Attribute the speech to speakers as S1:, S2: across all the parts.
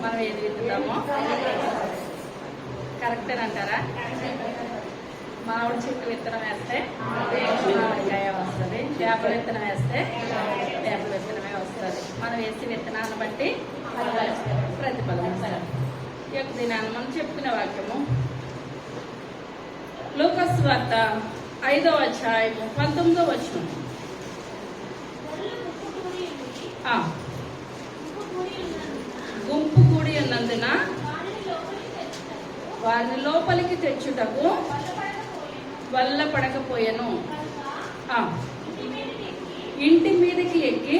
S1: మనం ఏది విత్తుతామో కరెక్టేనంటారా? మామిడి చెట్టు విత్తనం వేస్తే మామిడికాయ వస్తుంది, వేప విత్తనం వేస్తే వేప విత్తనమే వస్తుంది. మనం వేసి విత్తనాన్ని బట్టి ప్రతిఫలం సరే. ఈ యొక్క దినాన్ని మనం చెప్పుకునే వాక్యము లూకాసు వార్త 5వ అధ్యాయము 19వ వచనం. గుంపు కూడి ఉన్నందున వారిని లోపలికి తెచ్చుటకు వల్ల పడకపోయెను. ఇంటి మీదకి ఎక్కి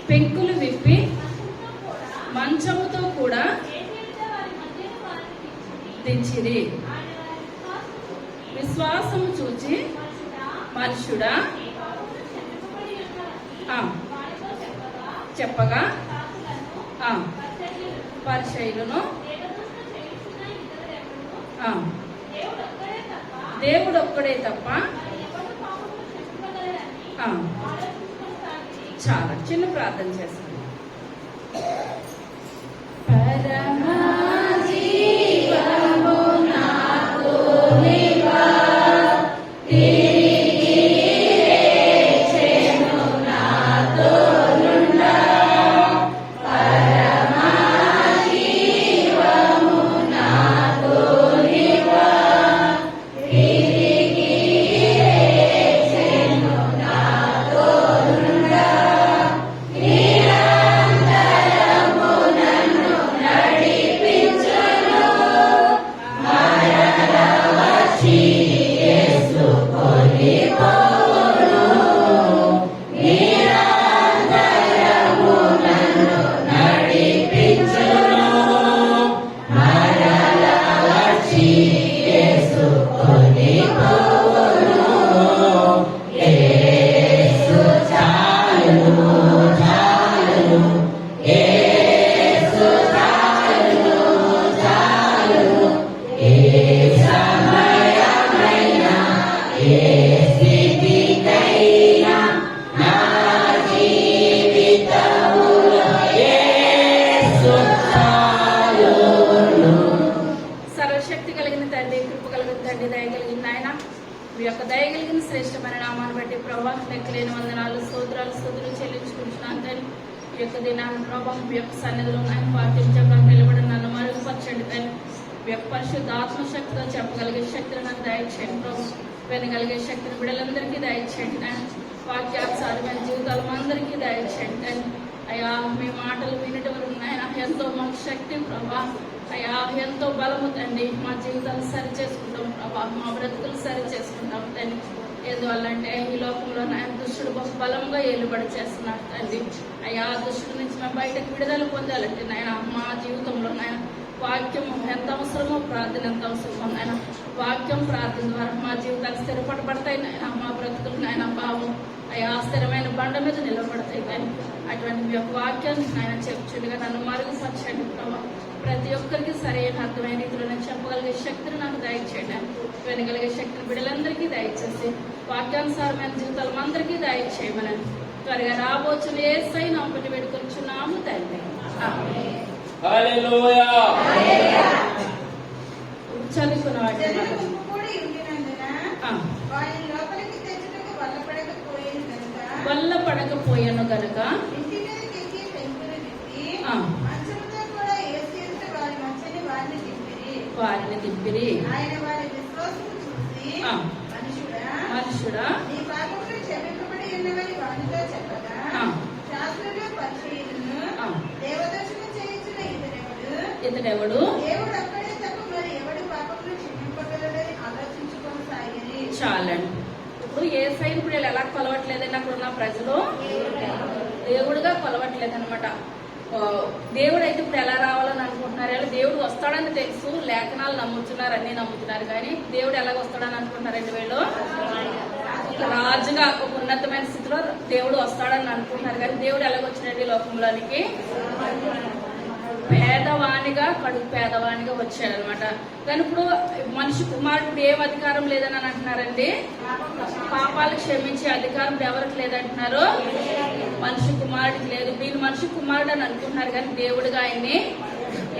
S1: పెంకులు విప్పి మంచముతో కూడా దించిరి. విశ్వాసము చూచి మనుషుడా చెప్పగా పరిచయులను దేవుడొక్కడే తప్ప చాలా చిన్న ప్రార్థన చేస్తాను. సర్వశక్తి కలిగిన తండ్రి, కృప కలిగిన తండ్రి, దయగలిగిన నాయన, మీ యొక్క దయగలిగిన శ్రేష్టమైన నామాన్ని బట్టి ప్రభా లెక్కలేని వందనాలు స్తోత్రాలు స్తుతులు చెల్లించుకుంటున్నాను తండ్రి. ఈ యొక్క దినాన్ని ప్రభా మీ యొక్క సన్నిధిలో నాయన పాటించడం నిలబడి నన్ను మరుగుపరచండి తండ్రి. మీ యొక్క పరిశుద్ధ ఆత్మశక్తితో చెప్పగలిగే శక్తిని నాకు దయచేయండి ప్రభు. వినగలిగే శక్తిని బిడ్డలందరికీ దయచేయండి నాయన. వాక్యానుసారమైన జీవితాలు అందరికీ దయచేయండి తండ్రి. అయ్యా మీ మాటలు వినటం నాయన ఎంతో మాకు శక్తి ప్రభా. అయ్యా ఎంతో బలము తండ్రి. మా జీవితాలు సరి చేసుకుంటాం ప్రభా, మా బ్రతుకులు సరి చేసుకుంటాం తండ్రి. ఎందువల్లంటే ఈ లోకంలో నాయన దుష్టుడు బహు బలంగా ఏలుబడి చేస్తున్నాడు తండ్రి. అయ్యా దుష్టుడి నుంచి మేము బయటకు విడుదల పొందాలంటే నాయన మా జీవితంలో నాయన వాక్యం ఎంత అవసరమో, ప్రార్థన ఎంత అవసరమో నాయన. వాక్యం ప్రార్థన ద్వారా మా జీవితాలు స్థిరపడబడతాయి నాయన. మా బ్రతుకులు నాయన భావం అయ్యా స్థిరమైన బండ మీద నిలబడతాయి నాయన. అటువంటి మీ యొక్క వాక్యాన్ని నాయన చెప్పుచుండగా నన్ను మరుగుపరచండి ప్రభావ. ప్రతి ఒక్కరికి సరైన అర్థమైన రీతిలో నేను చెప్పగలిగే శక్తిని నాకు దయచేయండి. వినగలిగే శక్తిని బిడ్డలందరికీ దయచేసి వాక్యానుసారమైన జీవితాలు అందరికీ దయచేయమని త్వరగా రాబోచున్న యేసయ్య నామమున వేడుకొనుచున్నాము తండ్రి. చదువుకున్న వాటి వల్ల పడకపోయాను గనుక వారిని దింపిరి. మనుషుడా ఇతడెవడు? చాలండి. ఇప్పుడు యేసయ్యను ఇప్పుడు ఎలా కొలవట్లేదండి అక్కడ ఉన్న ప్రజలు? దేవుడుగా కొలవట్లేదు అనమాట. దేవుడు అయితే ఇప్పుడు ఎలా రావాలని అనుకుంటున్నారు? దేవుడు వస్తాడని తెలుసు, లేఖనాలు నమ్ముతున్నారు, అన్ని నమ్ముతున్నారు. కానీ దేవుడు ఎలాగ వస్తాడని అనుకుంటున్నారండి వీళ్ళు? ఒక రాజుగా ఒక ఉన్నతమైన స్థితిలో దేవుడు వస్తాడని అనుకుంటున్నారు. కానీ దేవుడు ఎలాగొచ్చినట్టు లోకంలోనికి పేదవానిగా కడుగు పేదవానిగా వచ్చాడనమాట. కానీ ఇప్పుడు మనిషి కుమారుడు ఏం అధికారం లేదని అని అంటున్నారండి? పాపాలు క్షమించే అధికారం ఎవరికి లేదంటున్నారు? మనిషి కుమారుడికి లేదు. వీళ్ళు మనిషి కుమారుడు అని అనుకుంటున్నారు కానీ దేవుడిగా ఆయన్ని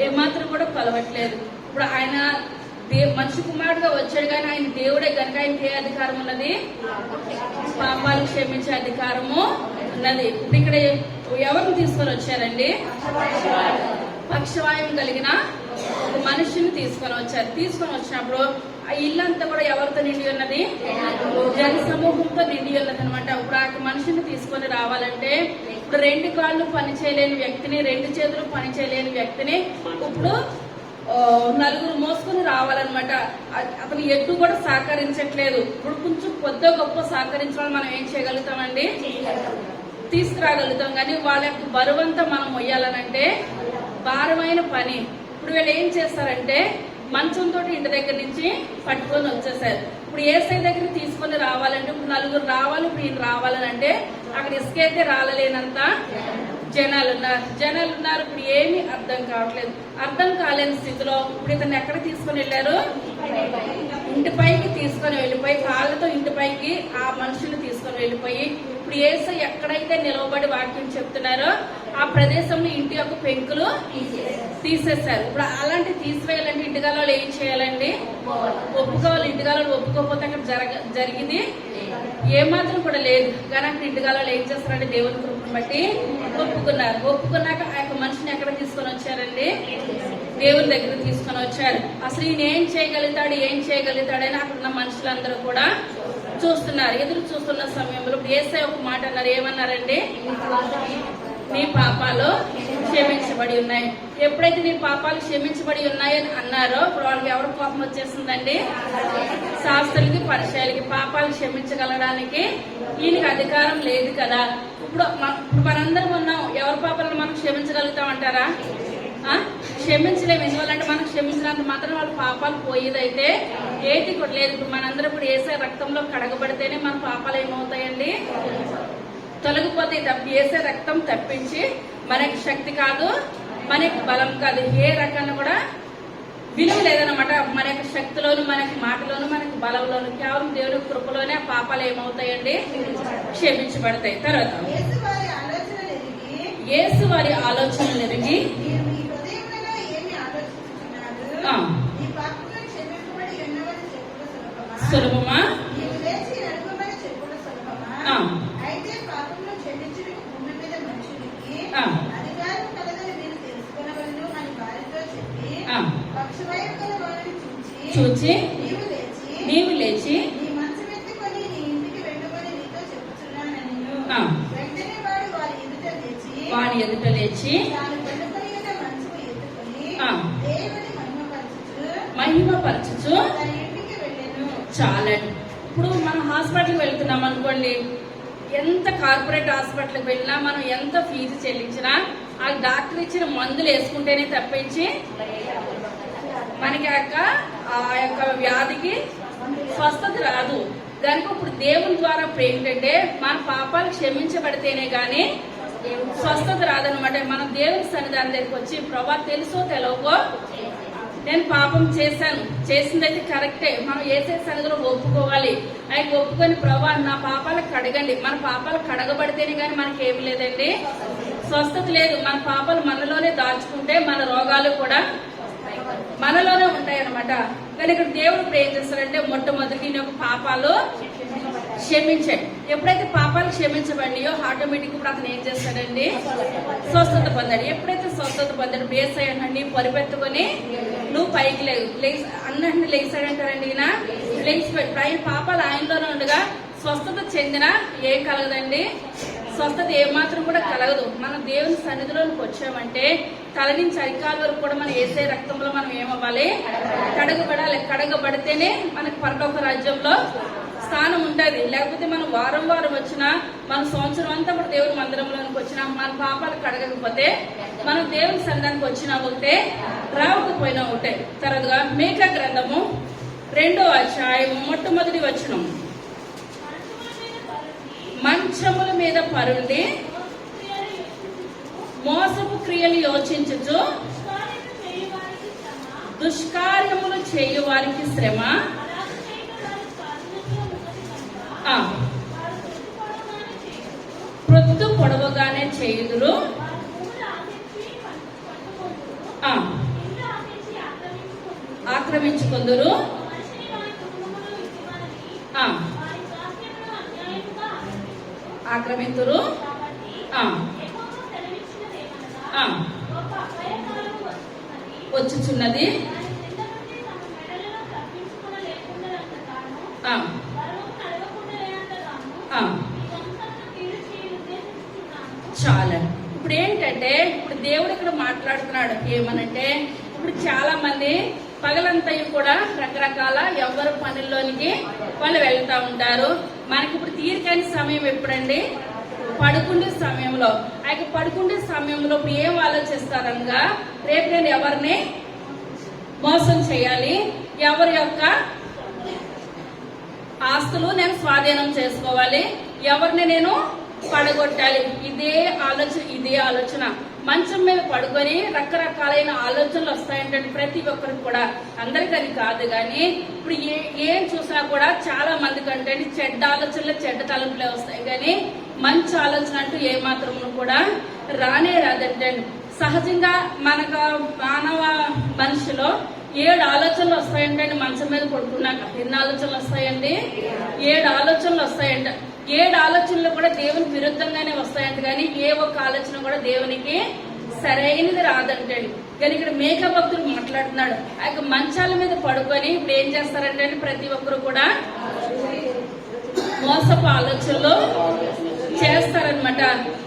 S1: ఏమాత్రం కూడా కొలవట్లేదు. ఇప్పుడు ఆయన మనిషి కుమారుడుగా వచ్చాడు కానీ ఆయన దేవుడే కనుక ఆయనకి ఏ అధికారం ఉన్నది? పాపాలు క్షమించే అధికారము ఉన్నది. ఇప్పుడు ఇక్కడ ఎవరిని తీసుకొని వచ్చారండి? పక్షవాయువు కలిగిన ఒక మనిషిని తీసుకొని వచ్చారు. తీసుకొని వచ్చినప్పుడు ఆ ఇల్లంతా కూడా ఎవరితో నిండి ఉన్నది? జన సమూహంతో నిండి ఉన్నది అనమాట. ఇప్పుడు ఆ మనిషిని తీసుకొని రావాలంటే ఇప్పుడు 2 కాళ్ళు పని చేయలేని వ్యక్తిని, 2 చేతులు పని చేయలేని వ్యక్తిని ఇప్పుడు 4 మోసుకొని రావాలన్నమాట. అతను ఎటు కూడా సహకరించట్లేదు. ఇప్పుడు కొంచెం కొద్దిగా గొప్ప సహకరించడం మనం ఏం చేయగలుగుతామండి? తీసుకురాగలుగుతాం. కానీ వాళ్ళ యొక్క బరువంతా మనం మొయ్యాలనంటే భారమైన పని. ఇప్పుడు వీళ్ళు ఏం చేస్తారంటే మంచంతో ఇంటి దగ్గర నుంచి పట్టుకొని వచ్చేసారు. ఇప్పుడు ఏసై దగ్గర తీసుకొని రావాలంటే ఇప్పుడు 4 రావాలి. ఇప్పుడు ఈయన రావాలనంటే అక్కడ ఇసుకైతే రాలేనంత జనాలు ఉన్నారు. ఇప్పుడు ఏమీ అర్థం కావట్లేదు. అర్థం కాలేని స్థితిలో ఇప్పుడు ఇతను ఎక్కడ తీసుకొని వెళ్ళారు? ఇంటిపైకి తీసుకొని వెళ్ళిపోయి కాళ్ళతో ఇంటిపైకి ఆ మనుషులు తీసుకొని వెళ్ళిపోయి ఇప్పుడు యేసు ఎక్కడైతే నిలవబడి వాక్యం చెప్తున్నారో ఆ ప్రదేశంలో ఇంటి యొక్క పెంకులు తీసేశారు. ఇప్పుడు అలాంటి తీసివేయాలంటే ఇంటిగాలో ఏం చేయాలండి? ఒప్పుకోవాలి. ఇంటిగాలో ఒప్పుకోకపోతే అక్కడ జరిగింది ఏమాత్రం కూడా లేదు. కానీ అక్కడ ఇంటిగాలో ఏం చేస్తారంటే దేవుని కృపను బట్టి ఒప్పుకున్నారు. ఒప్పుకున్నాక ఆ యొక్క మనిషిని ఎక్కడ తీసుకొని వచ్చారండి? దేవుని దగ్గర తీసుకొని వచ్చారు. అసలు ఈయన ఏం చేయగలుగుతాడని అక్కడ ఉన్న మనుషులందరూ కూడా చూస్తున్నారు. ఎదురు చూస్తున్న సమయంలో యేసయ్య ఒక మాట అన్నారు. ఏమన్నారండి? నీ పాపాలు క్షమించబడి ఉన్నాయి. ఎప్పుడైతే నీ పాపాలు క్షమించబడి ఉన్నాయని అన్నారో ఇప్పుడు వాళ్ళకి ఎవరు కోపం వచ్చేసిందండి? శాస్త్రులకి, పరిచయాలకి. పాపాలు క్షమించగలడానికి ఈయనకి అధికారం లేదు కదా. ఇప్పుడు మనందరం ఉన్నాం. ఎవరి పాపాలను మనం క్షమించగలుగుతాం అంటారా? క్షమించలేము. ఎందువల్లంటే మనం క్షమించినంత మాత్రం వాళ్ళ పాపాలు పోయేదైతే ఏది కూడా లేదు. ఇప్పుడు మనందరం ఇప్పుడు యేసయ్య రక్తంలో కడగబడితేనే మన పాపాలు ఏమవుతాయండి? తొలగిపోతాయి. యేసయ్య రక్తం తప్పించి మనకి శక్తి కాదు, మనకి బలం కాదు, ఏ రకాన్ని కూడా విలువ లేదనమాట. మన యొక్క శక్తిలోను, మనకి మాటలోను, మనకి బలంలోను కేవలం దేవుని కృపలోనే పాపాలు ఏమవుతాయండి? క్షమించబడతాయి. తర్వాత యేసు వారి ఆలోచనలు ఎరిగి సులభమా? చూచి నీవు లేచి వాడి ఎదుట లేచి మహిమపరచుచు చాలండి. ఇప్పుడు మనం హాస్పిటల్కి వెళ్తున్నాం అనుకోండి, ఎంత కార్పొరేట్ హాస్పిటల్కి వెళ్ళినా మనం ఎంత ఫీజు చెల్లించినా ఆ డాక్టర్ ఇచ్చిన మందులు వేసుకుంటేనే తప్పించి మనకి ఆ యొక్క వ్యాధికి స్వస్థత రాదు. కనుక ఇప్పుడు దేవుని ద్వారా ఏంటంటే మన పాపాలు క్షమించబడితేనే గాని స్వస్థత రాదనమాట. మనం దేవుని సన్నిధానం దగ్గరికి వచ్చి ప్రభా తెలుసో తెలవకో నేను పాపం చేశాను, చేసిందైతే కరెక్టే, మనం ఏసే సన్నిధిలో ఒప్పుకోవాలి. ఆయన ఒప్పుకొని ప్రభా నా పాపాలు కడగండి. మన పాపాలు కడగబడితేనే గాని మనకేమి లేదండి స్వస్థత లేదు. మన పాపాలు మనలోనే దాచుకుంటే మన రోగాలు కూడా మనలోనే ఉంటాయి అనమాట. కానీ ఇక్కడ దేవుడు ఏం చేస్తాడంటే మొట్టమొదటి యొక్క పాపాలు క్షమించండి. ఎప్పుడైతే పాపాలు క్షమించబడినాయో ఆటోమేటిక్ ఇప్పుడు అతను ఏం చేస్తాడండి? స్వస్థత పొందాడు. ఎప్పుడైతే స్వస్థత పొందాడు బేసయ్యండి పరిపెత్తుకొని నువ్వు పైకి లేవు అన్నట్టు లేచాడంటారండి. ఈయన లేచిపోయి ఆయన పాపాలు ఆయనలోనే ఉండగా స్వస్థత చెందిన ఏం కలగదండి? స్వస్థత ఏమాత్రం కూడా కలగదు. మనం దేవుని సన్నిధిలోకి వచ్చామంటే తల నుంచి అరికాల వరకు కూడా మనం వేసే రక్తంలో మనం ఏమవ్వాలి? కడగబడాలి. కడగబడితేనే మనకి పరలోక రాజ్యంలో స్థానం ఉంటుంది. లేకపోతే మనం వారం వచ్చినా మన సంవత్సరం అంతా కూడా దేవుని మందిరంలోనికి వచ్చినా మన పాపాలు కడగకపోతే మనం దేవుని సన్నిధానికి వచ్చినా ఒకటే, రావకపోయినా ఒకటే. తర్వాతగా మీకా గ్రంథము 2వ అధ్యాయము మొట్టమొదటి వచనం. మంచముల మీద పరుండి మోసపు క్రియలు యోచించుచు దుష్కార్యములు చేయు వారికి శ్రమ, ప్రొద్దు పొడవగానే చేయుదురు, ఆక్రమించుకుందురు, ఆక్రమింతురు. వచ్చుచున్నది. చాలా ఇప్పుడు ఏంటంటే ఇప్పుడు దేవుడు ఇక్కడ మాట్లాడుతున్నాడు ఏమనంటే, ఇప్పుడు చాలా మంది పగలంతా కూడా రకరకాల ఎవరి పనుల్లోనికి వాళ్ళు వెళ్తా ఉంటారు. మనకి ఇప్పుడు తీరికైన సమయం ఎప్పుడండి? పడుకునే సమయంలో. అయితే పడుకునే సమయంలో ఇప్పుడు ఏం ఆలోచిస్తారనగా, రేపు నేను ఎవరిని మోసం చేయాలి, ఎవరి యొక్క ఆస్తులు నేను స్వాధీనం చేసుకోవాలి, ఎవరిని నేను పడగొట్టాలి, ఇదే ఆలోచన. మంచం మీద పడుకొని రకరకాలైన ఆలోచనలు వస్తాయంటే ప్రతి ఒక్కరికి కూడా, అందరికని కాదు కానీ ఇప్పుడు ఏం చూసినా కూడా చాలా మంది కంటే చెడ్డ ఆలోచనలు చెడ్డ తలంపులే వస్తాయి కానీ మంచి ఆలోచన అంటూ ఏ మాత్రము కూడా రానే రాదంటే. సహజంగా మనకు మానవ మనిషిలో 7 ఆలోచనలు వస్తాయంటే మంచం మీద పడుకున్నాక ఎన్ని ఆలోచనలు వస్తాయండి? 7 ఆలోచనలు వస్తాయంట. 7 ఆలోచనలు కూడా దేవునికి విరుద్ధంగానే వస్తాయంట కానీ ఏ ఒక్క ఆలోచన కూడా దేవునికి సరైనది రాదంటే. కానీ ఇక్కడ మేక భక్తుడు మాట్లాడుతున్నాడు, ఆ యొక్క మంచాల మీద పడుకొని ఇప్పుడు ఏం చేస్తారంటే ప్రతి ఒక్కరు కూడా మోసపు ఆలోచనలు చేస్తారనమాట.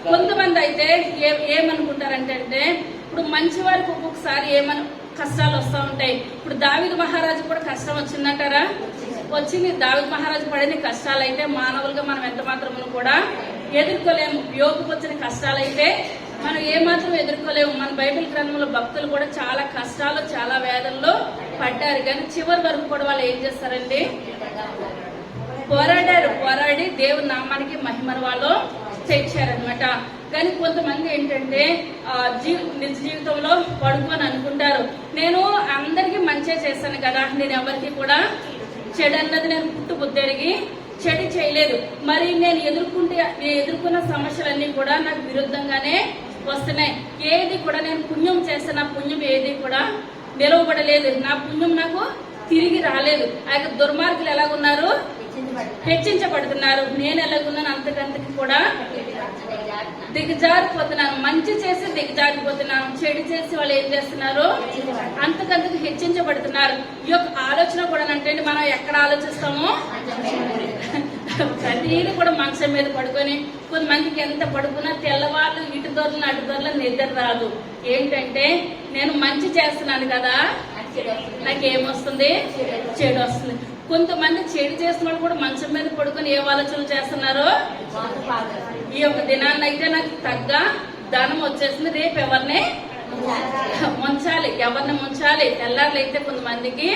S1: కొంతమంది అయితే ఏమనుకుంటారంటే ఇప్పుడు మంచి వారికి ఒక్కొక్కసారి కష్టాలు వస్తూ ఉంటాయి. ఇప్పుడు దావీదు మహారాజు కూడా కష్టం వచ్చిందంటారా? వచ్చింది. దావీదు మహారాజు పడిన కష్టాలు అయితే మానవులుగా మనం ఎంత మాత్రము కూడా ఎదుర్కోలేము. యోగుకు వచ్చిన కష్టాలు అయితే మనం ఏమాత్రం ఎదుర్కోలేము. మన బైబిల్ గ్రంథంలో భక్తులు కూడా చాలా కష్టాలు చాలా వేదనలో పడ్డారు కానీ చివరి వరకు కూడా వాళ్ళు ఏం చేస్తారండి? పోరాడి దేవుని నామానికి మహిమను వాళ్ళు తెచ్చారనమాట. కానీ కొంతమంది ఏంటంటే నిజ జీవితంలో పడుకొని అనుకుంటారు, నేను అందరికీ మంచిగా చేస్తాను కదా, నేను ఎవరికి కూడా చెడు అన్నది నేను పుట్టు బుద్ధెరిగి చెడు చేయలేదు. మరి నేను ఎదుర్కొన్న సమస్యలన్నీ కూడా నాకు విరుద్ధంగానే వస్తున్నాయి. ఏది కూడా నేను పుణ్యం చేస్తున్న పుణ్యం ఏది కూడా నిలవబడలేదు, నా పుణ్యం నాకు తిరిగి రాలేదు. ఆ యొక్క దుర్మార్గులు ఎలాగున్నారు? హెచ్చించబడుతున్నారు. నేను ఎలాగున్నాను అంతకంతకి కూడా దిగజారిపోతున్నాను. మంచి చేసి దిగజారిపోతున్నాను, చెడు చేసి వాళ్ళు ఏం చేస్తున్నారు? అంతకంతకు హెచ్చించబడుతున్నారు. ఈ యొక్క ఆలోచన కూడా అంటే మనం ఎక్కడ ఆలోచిస్తామో ప్రతిదీ కూడా మంచం మీద పడుకొని, కొంతమందికి ఎంత పడుకున్నా తెల్లవాళ్ళు ఇటు దొరలను అటు దొరలను నిద్ర రాదు. ఏంటంటే నేను మంచి చేస్తున్నాను కదా, నాకేమొస్తుంది? చెడు వస్తుంది. కొంతమంది చెడు చేసిన వాళ్ళు కూడా మంచం మీద పడుకొని ఏ ఆలోచనలు చేస్తున్నారు? ఈ యొక్క దినాన్ని అయితే నాకు తగ్గ ధనం వచ్చేసింది, రేపు ఎవరిని ముంచాలి. తెల్లారులు అయితే కొంతమందికి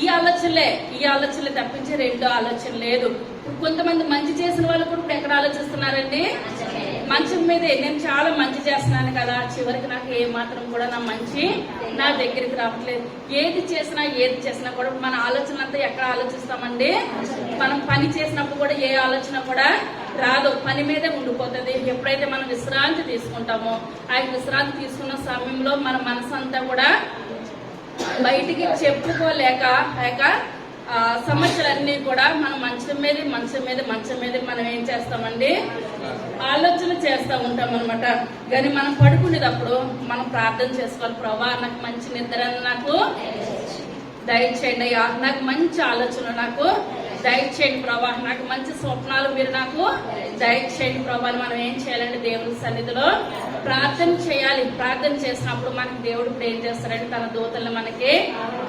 S1: ఈ ఆలోచనలే తప్పించి రెండో ఆలోచన లేదు. కొంతమంది మంచి చేసిన వాళ్ళు కూడా ఇప్పుడు ఎక్కడ ఆలోచిస్తున్నారండి? మంచం మీదే. నేను చాలా మంచి చేస్తున్నాను కదా, చివరికి నాకు ఏ మాత్రం కూడా నా మంచి నా దగ్గరికి రావట్లేదు. ఏది చేసినా కూడా మన ఆలోచన అంతా ఎక్కడ ఆలోచిస్తామండి? మనం పని చేసినప్పుడు కూడా ఏ ఆలోచన కూడా రాదు, పని మీదే ఉండిపోతుంది. ఎప్పుడైతే మనం విశ్రాంతి తీసుకుంటామో ఆ విశ్రాంతి తీసుకున్న సమయంలో మన మనసు అంతా కూడా బయటికి చెప్పుకోలేక సమస్యలన్నీ కూడా మనం మంచం మీద మనం ఏం చేస్తామండి? ఆలోచన చేస్తూ ఉంటాం అనమాట. కానీ మనం పడుకునేటప్పుడు మనం ప్రార్థన చేసుకోవాలి, ప్రభా నాకు మంచి నిద్ర నాకు దయచేయండి అయ్యా, నాకు మంచి ఆలోచన నాకు దయచేయండి ప్రభా, నాకు మంచి స్వప్నాలు మీరు నాకు దయచేయండి ప్రభా. మనం ఏం చేయాలంటే దేవుని సన్నిధిలో ప్రార్థన చేయాలి. ప్రార్థన చేసినప్పుడు మనకి దేవుడు ఇప్పుడు ఏం చేస్తాడంటే తన దూతలను మనకి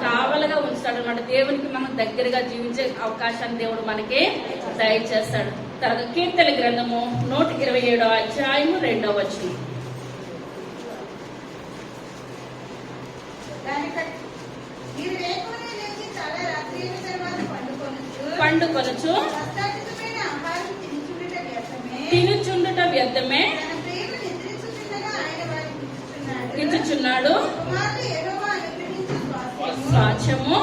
S1: కావలుగా ఉంచుతాడు అనమాట. దేవునికి మనం దగ్గరగా జీవించే అవకాశాన్ని దేవుడు మనకి దయచేస్తాడు. తర్వాత కీర్తన గ్రంథము 127వ అధ్యాయము 2వ వచనం. పండుకొనచ్చు తినుచుండుట వ్యర్థమే ఇచ్చుచున్నాడు. స్వాచ్ఛము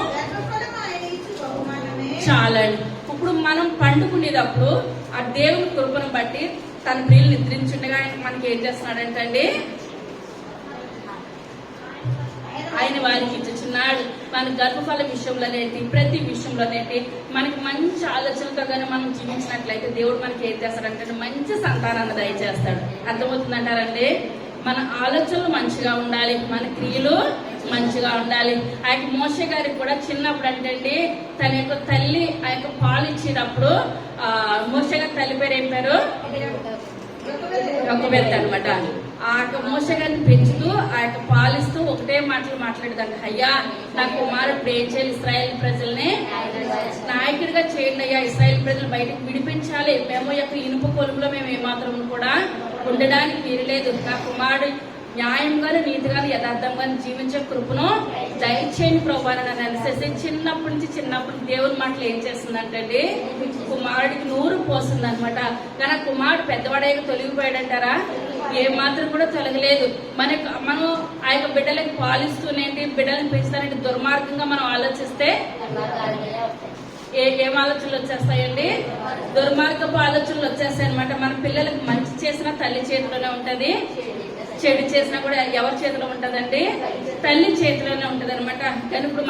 S1: చాలండి. ఇప్పుడు మనం పండుకునేటప్పుడు ఆ దేవుని కృపను బట్టి తన ప్రియులు నిద్రించుండగా ఆయన మనకి ఏం చేస్తున్నాడంటండి, ఆయన వారికి ఇచ్చుచున్నాడు. మన గర్భఫల విషయంలోనేటి ప్రతి విషయంలోనేటి మనకి మంచి ఆలోచనతో కానీ మనం జీవించినట్లయితే దేవుడు మనకి ఏం చేస్తాడంటే మంచి సంతానాన్ని దయచేస్తాడు. అర్థమవుతుందంటారండి. మన ఆలోచనలు మంచిగా ఉండాలి, మన క్రియలు మంచిగా ఉండాలి. ఆ యొక్క మోషే గారికి కూడా చిన్నప్పుడు అంటే తన యొక్క తల్లి ఆ యొక్క పాలు ఇచ్చేటప్పుడు మోషే గారి తల్లి పేరు ఏం పేరు, యొక్కెబెత్ అనమాట. ఆ యొక్క మోషే గారిని పెంచుతూ ఆ యొక్క పాలిస్తూ ఒకటే మాటలు మాట్లాడేదంట, అయ్యా నా కుమారుడు ఏం చేయాలి, ఇశ్రాయేల్ ప్రజల్ని నాయకుడిగా చేయండి అయ్యా, ఇశ్రాయేల్ ప్రజలు బయటకు విడిపించాలి, మేము యొక్క ఇనుప కొలుములో మేము ఏమాత్రం కూడా ఉండడానికి వీరలేదు, నా కుమారుడు న్యాయంగాను నీతిగాను యథార్థంగాను జీవించే కృపను దయచేయండి ప్రభు అని అనేసి చిన్నప్పటి దేవుని మాటలు ఏం చేస్తుందంటే కుమారుడికి నూరు పోస్తుంది అనమాట. కానీ కుమారుడు పెద్దవాడేగా తొలగిపోయాడంటారా, ఏ మాత్రం కూడా తొలగలేదు. మనం ఆ యొక్క బిడ్డలకి పాలిస్తూనేంటి, బిడ్డలను పెంచుతానంటే దుర్మార్గంగా మనం ఆలోచిస్తే ఏం ఆలోచనలు వచ్చేస్తాయండి, దుర్మార్గపు ఆలోచనలు వచ్చేస్తాయి అనమాట. మన పిల్లలకు మంచి చేసినా తల్లి చేతిలోనే ఉంటది, చెడు చేసినా కూడా ఎవరి చేతిలో ఉంటదండి, తల్లి చేతిలోనే ఉంటది అనమాట. కానీ ఇప్పుడు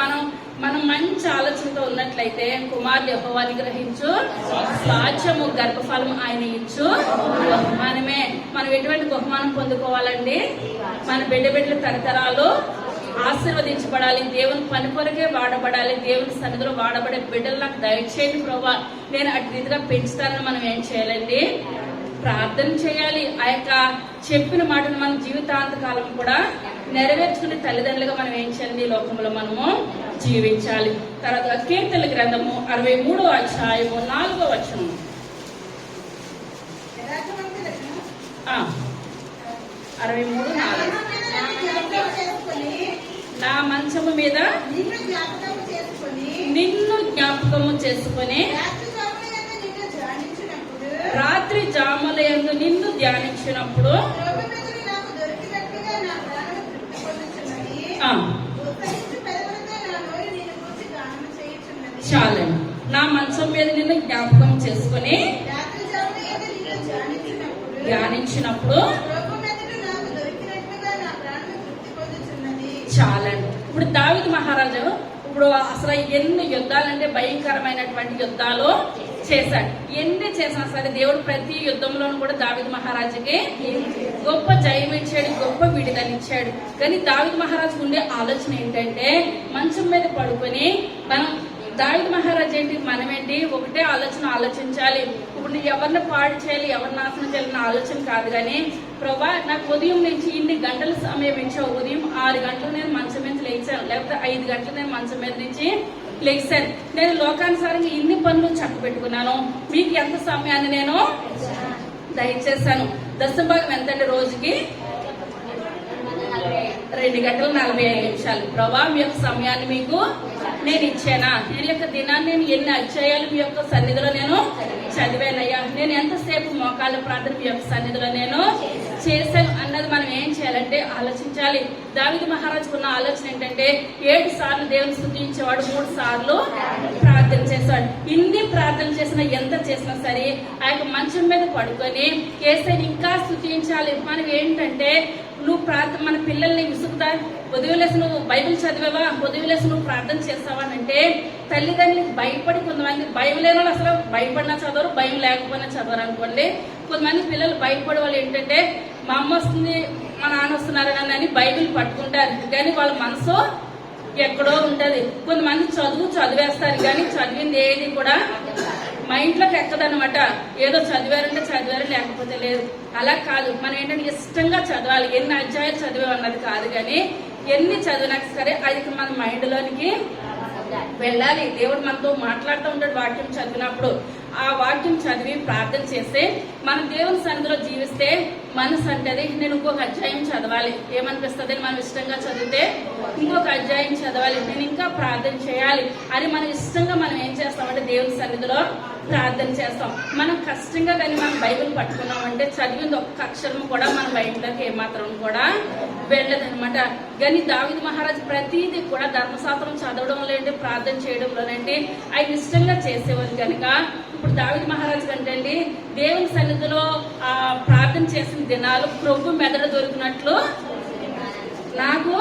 S1: మనం మంచి ఆలోచనతో ఉన్నట్లయితే కుమారుడు యెహోవాని గ్రహించు స్వాచ్ఛము గర్భఫలము ఆయన ఇచ్చు బహుమానమే. మనం ఎటువంటి బహుమానం పొందుకోవాలండి, మన బిడ్డలు తరతరాలు ఆశీర్వదించబడాలి, దేవుని పని కొరకే వాడబడాలి, దేవుని సన్నిధిలో వాడబడే బిడ్డలు నాకు దయచేయండి ప్రభా, నేను అటు రీతిగా పెంచుతానని మనం ఏం చేయాలండి, ప్రార్థన చేయాలి. ఆ యొక్క చెప్పిన మాటను మన జీవితాంతకాలం కూడా నెరవేర్చుకునే తల్లిదండ్రులుగా మనం ఏం చేయాలి, ఈ లోకంలో మనము జీవించాలి. తర్వాత కీర్తనల గ్రంథము 63వ అధ్యాయము 4వ వచనం. నా మంచము మీద నిన్ను జ్ఞాపకము చేసుకొని రాత్రి జాముల యందు నిన్ను ధ్యానించినప్పుడు చాలండి. నా మంచం మీద నిన్ను జ్ఞాపకం చేసుకుని ధ్యానించినప్పుడు చాలండి. ఇప్పుడు దావీదు మహారాజు ఇప్పుడు అసలు ఎన్ని యుద్ధాలంటే భయంకరమైనటువంటి యుద్ధాలు చేశాడు. ఎన్ని చేసినా సరే దేవుడు ప్రతి యుద్ధంలోనూ కూడా దావీదు మహారాజుకి గొప్ప జయం ఇచ్చాడు, గొప్ప విడుదలిచ్చాడు. కానీ దావీదు మహారాజుకు ఉండే ఆలోచన ఏంటంటే మంచం మీద పడుకొని మనం దావీదు మహారాజు ఏంటి, మనమేంటి ఒకటే ఆలోచించాలి. ఇప్పుడు నువ్వు ఎవరిని పాడు చేయాలి, ఎవరిని నాశనం చేయాలన్న ఆలోచన కాదు. కానీ ప్రభా నాకు ఉదయం నుంచి ఇన్ని గంటల సమయం ఇచ్చావు, ఉదయం 6 గంటలు నేను మంచం మీద లేచాను, లేకపోతే 5 గంటలు నేను మంచం మీద నుంచి లేచాను, నేను లోకానుసారంగా ఇన్ని పనులు చక్కబెట్టుకున్నాను, మీకు ఎంత సమయాన్ని నేను దయచేశాను. దశభాగం ఎంతంటే రోజుకి 2 గంటల 45 నిమిషాలు. ప్రభా మీ యొక్క సమయాన్ని మీకు నేను ఇచ్చానా, నేను యొక్క దినాన్ని నేను ఎన్ని అధ్యాయాలు మీ యొక్క సన్నిధిలో నేను చదివానయ్యా, నేను ఎంతసేపు మోకాళ్ళ ప్రార్థన మీ యొక్క సన్నిధిలో నేను చేశాను అన్నది మనం ఏం చేయాలంటే ఆలోచించాలి. దావీదు మహారాజుకున్న ఆలోచన ఏంటంటే 7 సార్లు దేవుని స్తుతించేవాడు, 3 సార్లు ప్రార్థన చేశాడు. ఇన్ని ప్రార్థన చేసినా ఎంత చేసినా సరే ఆ యొక్క మంచం మీద పడుకొని యేసయ్యని ఇంకా స్తుతించాలి. మనం ఏంటంటే నువ్వు మన పిల్లల్ని విసుగుతా, ఉదయలేసి నువ్వు బైబిల్ చదివావా, ఉదయలేసి నువ్వు ప్రార్థన చేస్తావా అంటే తల్లిదండ్రులకు భయపడి కొంతమంది, భయం లేని వాళ్ళు అసలు భయపడినా చదవరు, భయం లేకపోయినా చదవరు అనుకోండి. కొంతమంది పిల్లలు భయపడే వాళ్ళు ఏంటంటే మా అమ్మ వస్తుంది, మా నాన్న వస్తున్నారు అని బైబిల్ పట్టుకుంటారు, కానీ వాళ్ళ మనసు ఎక్కడో ఉంటది. కొంతమంది చదివేస్తారు, కానీ చదివింది ఏది కూడా మైండ్లోకి ఎక్కదనమాట. ఏదో చదివారంటే చదివారు, లేకపోతే లేదు. అలా కాదు, మనం ఏంటంటే ఇష్టంగా చదవాలి. ఎన్ని అధ్యాయాలు చదివాం అన్నది కాదు, కానీ ఎన్ని చదివినా సరే అది మన మైండ్ లోనికి వెళ్ళాలి. దేవుడు మనతో మాట్లాడుతూ ఉంటాడు వాక్యం చదివినప్పుడు. ఆ వాక్యం చదివి ప్రార్థన చేస్తే మనం దేవుని సన్నిధిలో జీవిస్తే మనసు అంటది నేను ఇంకొక అధ్యాయం చదవాలి, ఏమనిపిస్తుంది మనం ఇష్టంగా చదివితే ఇంకొక అధ్యాయం చదవాలి, నేను ఇంకా ప్రార్థన చేయాలి అని మనం ఇష్టంగా మనం ఏం చేస్తామంటే దేవుని సన్నిధిలో ప్రార్థన చేస్తాం. మనం కష్టంగా కానీ మనం బైబిల్ పట్టుకున్నామంటే చదివింది ఒక్క అక్షరం కూడా మన మైండ్లోకి ఏమాత్రం కూడా వెళ్ళదనమాట. కానీ దావీదు మహారాజు ప్రతిదీ కూడా ధర్మశాస్త్రం చదవడంలో ఏంటి, ప్రార్థన చేయడంలోనంటే ఆయన ఇష్టంగా చేసేవారు కనుక ఇప్పుడు దావీదు మహారాజు కంటే అండి దేవుని సన్నిధిలో ప్రార్థన చేసిన దినాలు ప్రభు మెదడు దొరికినట్లు నాకు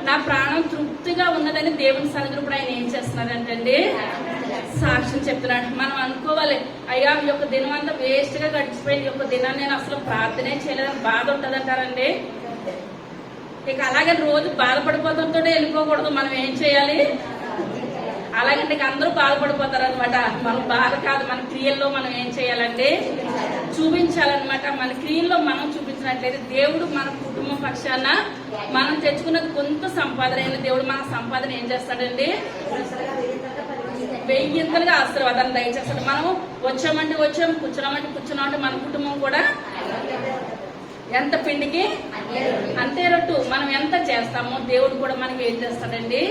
S1: నా ప్రాణం తృప్తిగా ఉన్నదని దేవుని సన్నిధిలో ఇప్పుడు ఆయన ఏం చేస్తున్నారంటే సాక్ష్యం చెప్తున్నాడు. మనం అనుకోవాలి, అయ్యా ఈ యొక్క దినం అంతా వేస్ట్ గా గడిచిపోయింది, ఈ యొక్క దినాన్ని నేను అసలు ప్రార్థనే చేయలేదని బాధ ఉంటదంటారండి. ఇక అలాగే రోజు బాధపడిపోతుంటే వెళ్ళిపోకూడదు. మనం ఏం చేయాలి, అలాగంటే అందరూ బాధపడిపోతారు అనమాట. మన బాధ కాదు, మన క్రియల్లో మనం ఏం చేయాలంటే చూపించాలన్నమాట. మన క్రియల్లో మనం చూపించినట్లయితే దేవుడు మన కుటుంబం పక్షాన మనం తెచ్చుకున్నది కొంత సంపాదన అయిన దేవుడు మన సంపాదన ఏం చేస్తాడండి, 1000 ఆశీర్వాదాన్ని దయచేస్తాడు. మనం వచ్చామంటే వచ్చాం, కూర్చున్నామంటే కూర్చున్నామంటే మన కుటుంబం కూడా ఎంత పిండికి అంతే రొట్టు. మనం ఎంత చేస్తామో దేవుడు కూడా మనకి ఏం చేస్తాడండి,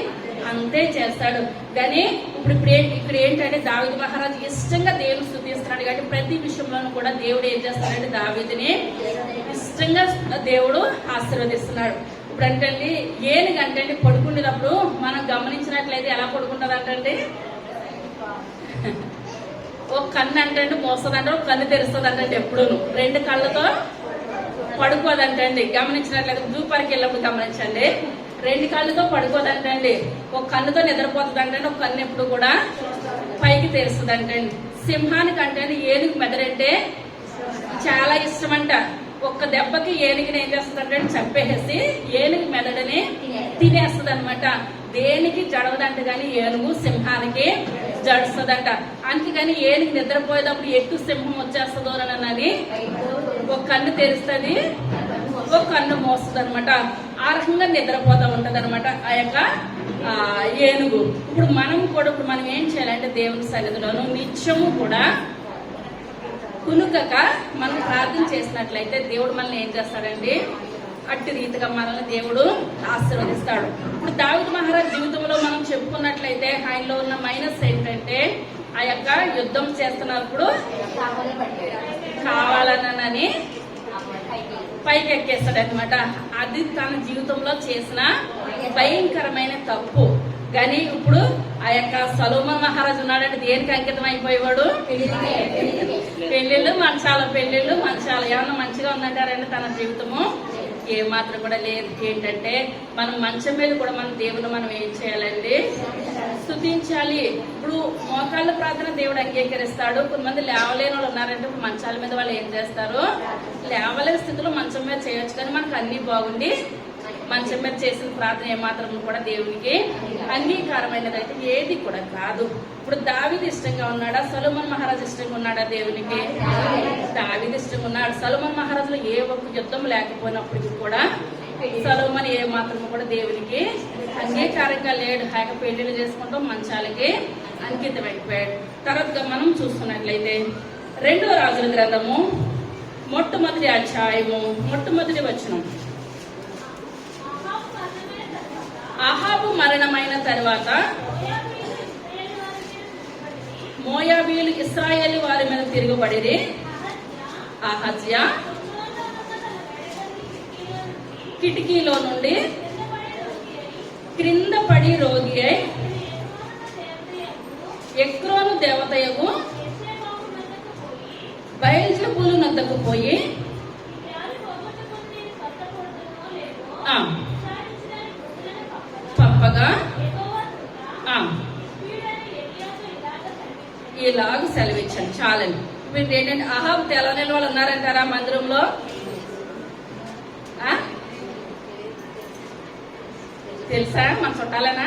S1: అంతే చేస్తాడు. కానీ ఇక్కడ ఏంటంటే దావీదు మహారాజు ఇష్టంగా దేవుని స్తుతిస్తున్నాడు కాబట్టి ప్రతి విషయంలోనూ కూడా దేవుడు ఏం చేస్తాడంటే దావీదుని ఇష్టంగా దేవుడు ఆశీర్వదిస్తున్నాడు. ఇప్పుడు అంటే ఏనుగంటే పడుకునేటప్పుడు మనం గమనించినట్లయితే ఎలా పడుకుంటుంది అంటే ఒక కన్ను అంటే మోస్తుందంటే ఒక కన్ను తెరుస్తుంది అంటే ఎప్పుడు 2 కళ్ళతో పడుకోదంటండి. గమనించినట్లయితే జూపారికి వెళ్ళినప్పుడు గమనించండి, 2 కళ్ళతో పడుకోదంటండి. ఒక కన్నుతో నిద్రపోతుంది అంటే ఒక కన్ను ఎప్పుడు కూడా పైకి తెరుస్తుంది అంటండి. సింహానికి అంటే ఏనుగు మెదడంటే చాలా ఇష్టమంట. ఒక్క దెబ్బకి ఏనుగుని ఏం చేస్తుందంటే చంపేసి ఏనుగు మెదడుని తినేస్తుంది అనమాట. దేనికి జడవదంట కానీ ఏనుగు సింహానికి జడుస్తుందంట. అందుకని ఏనుగు నిద్రపోయేటప్పుడు ఎట్టు సింహం వచ్చేస్తుందో అని ఒక కన్ను తెరుస్తుంది, ఒక కన్ను మోస్తుంది అనమాట. ఆ రకంగా నిద్రపోతూ ఉంటది అనమాట ఆ యొక్క ఏనుగు. ఇప్పుడు మనం ఏం చేయాలంటే దేవుని సన్నిధిలోను నిత్యము కూడా కునుకక మనం ప్రార్థన చేసినట్లయితే దేవుడు మనల్ని ఏం చేస్తాడండి, అట్టి రీతిగా మనల్ని దేవుడు ఆశీర్వదిస్తాడు. ఇప్పుడు దావీదు మహారాజ్ జీవితంలో మనం చెప్పుకున్నట్లయితే ఆయనలో ఉన్న మైనస్ ఏంటంటే ఆ యొక్క యుద్ధం చేస్తున్నప్పుడు కావాలనని పైకి ఎక్కేస్తాడు అనమాట. అది తన జీవితంలో చేసిన భయంకరమైన తప్పు. కానీ ఇప్పుడు ఆ యొక్క సొలొమోను మహారాజు ఉన్నాడంటే దేనికి అంకితం అయిపోయేవాడు, పెళ్లిళ్ళు మంచాలు ఏమన్నా మంచిగా ఉందంటారండి తన జీవితము ఏమాత్రం కూడా లేదు. ఏంటంటే మనం మంచం మీద కూడా మన దేవుని మనం ఏం చేయాలండి, స్తుతించాలి. ఇప్పుడు మోకాళ్ళ ప్రార్థన దేవుడు అంగీకరిస్తాడు. కొంతమంది లేవలేని వాళ్ళు ఉన్నారంటే ఇప్పుడు మంచాల మీద వాళ్ళు ఏం చేస్తారు, లేవలేని స్థితిలో మంచం మీద చేయొచ్చు. కానీ మనకు అన్ని బాగుండి మంచం మీద చేసిన ప్రార్థన ఏమాత్రం కూడా దేవునికి అంగీకారమైనది అయితే ఏది కూడా కాదు. ఇప్పుడు దావీదు ఇష్టంగా ఉన్నాడా, సొలొమోను మహారాజు ఇష్టంగా ఉన్నాడా దేవునికి? దావీదు ఇష్టంగా ఉన్నాడు. సొలొమోను మహారాజులో ఏ ఒక్క యుద్ధం లేకపోయినప్పటికీ కూడా సొలొమోను ఏ మాత్రం కూడా దేవునికి అంగీకారంగా లేడు. హాయిగా పెళ్లిళ్ళు చేసుకుంటూ మంచాలకి అంకితం అయిపోయాడు. తర్వాత మనం చూస్తున్నట్లయితే 2వ రాజుల గ్రంథము మొట్టమొదటి అధ్యాయము మొట్టమొదటి వచనం. అహాబు మరణమైన తర్వాత మోయాబీయులు ఇశ్రాయేలు వారి మీద తిరుగుబడిరి. అహజ్యా కిటికీలో నుండి క్రింద పడి రోగి అయి ఎక్రోను దేవతయగు బయల్జెబూలు నద్దకు పోయి పంపగా ఇలాగ సెలవిచ్చాను. చాలండి. వీళ్ళు ఏంటంటే అహాబు తెలవని వాళ్ళు ఉన్నారంటారా మందిరంలో? తెలుసా మన చుట్టాలనా?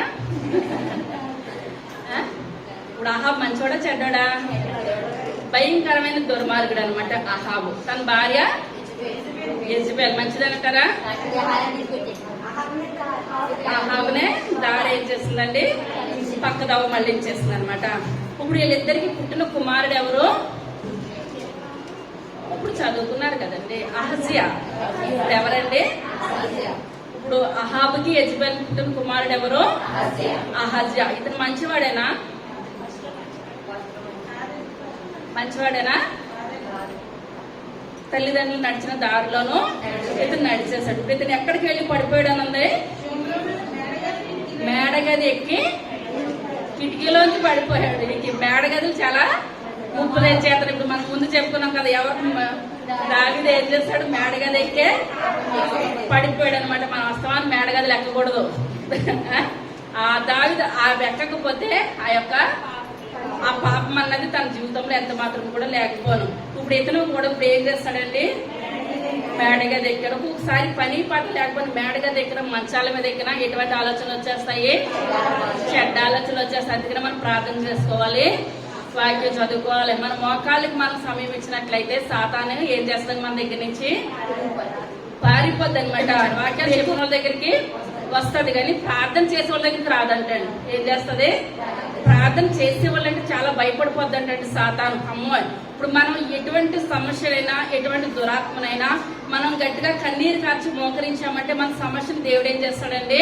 S1: ఇప్పుడు అహాబు మంచోడా చెడ్డాడా? భయంకరమైన దుర్మార్గుడు అనమాట అహాబు. తన భార్య యెజబెల్ మంచిదనంటారా? అహాబునే దారి ఏం చేస్తుందండి, పక్కదవ మళ్ళించేస్తుంది అనమాట. ఇప్పుడు వీళ్ళిద్దరికి పుట్టిన కుమారుడు ఎవరు? ఇప్పుడు చదువుకున్నారు కదండి, అహజ్యా. ఇప్పుడు ఎవరండి? ఇప్పుడు అహాబుకి యెజబెల్ పుట్టిన కుమారుడు ఎవరు? అహజ్యా. ఇతను మంచివాడేనా? తల్లిదండ్రులు నడిచిన దారిలోనూ ఇతను నడిచేశాడు. ఇప్పుడు ఇతను ఎక్కడికి వెళ్ళి పడిపోయాడు అని ఉంది, మేడగది ఎక్కి కిటికీలోంచి పడిపోయాడు. ఈ మేడగదులు చాలా ముప్పు తెచ్చేస్తాడు. ఇప్పుడు మనం ముందు చెప్పుకున్నాం కదా, ఎవరు దావీదు ఏం చేస్తాడు, మేడగది ఎక్కే పడిపోయాడు అనమాట. మనం వాస్తవాన్ని మేడగదులు ఎక్కకూడదు. ఆ దావీదు ఆ ఎక్కకపోతే ఆ పాపం అన్నది తన జీవితంలో ఎంత మాత్రం కూడా లేకపోను. ఇప్పుడు ఇతను కూడా ఇప్పుడు ఏం చేస్తాడండి, మేడగది ఎక్కడ ఒకసారి పని పాట లేకపోతే మేడగది ఎక్కడ మంచాల మీద ఎక్కినా ఎటువంటి ఆలోచనలు వచ్చేస్తాయి, చెడ్డ ఆలోచనలు వచ్చేస్తాయి. అందుకనే మనం ప్రార్థన చేసుకోవాలి, వాక్యం చదువుకోవాలి. మన మోకాళ్ళకి మనం సమయం ఇచ్చినట్లయితే సాతాను ఏం చేస్తాడు, మన దగ్గర నుంచి పారిపోద్ది అనమాట. వాక్యాలు చెప్పిన వాళ్ళ దగ్గరికి వస్తుంది కానీ ప్రార్థన చేసే వాళ్ళ దగ్గరికి రాదంటండి. ఏం చేస్తుంది, ప్రార్థన చేసే వాళ్ళంటే చాలా భయపడిపోద్ది అంటే సాతాను. అమ్మో, ఇప్పుడు మనం ఎటువంటి సమస్యలైనా ఎటువంటి దురాత్మనైనా మనం గట్టిగా కన్నీరు కార్చి మోకరించామంటే మన సమస్యను దేవుడు ఏం చేస్తాడండి,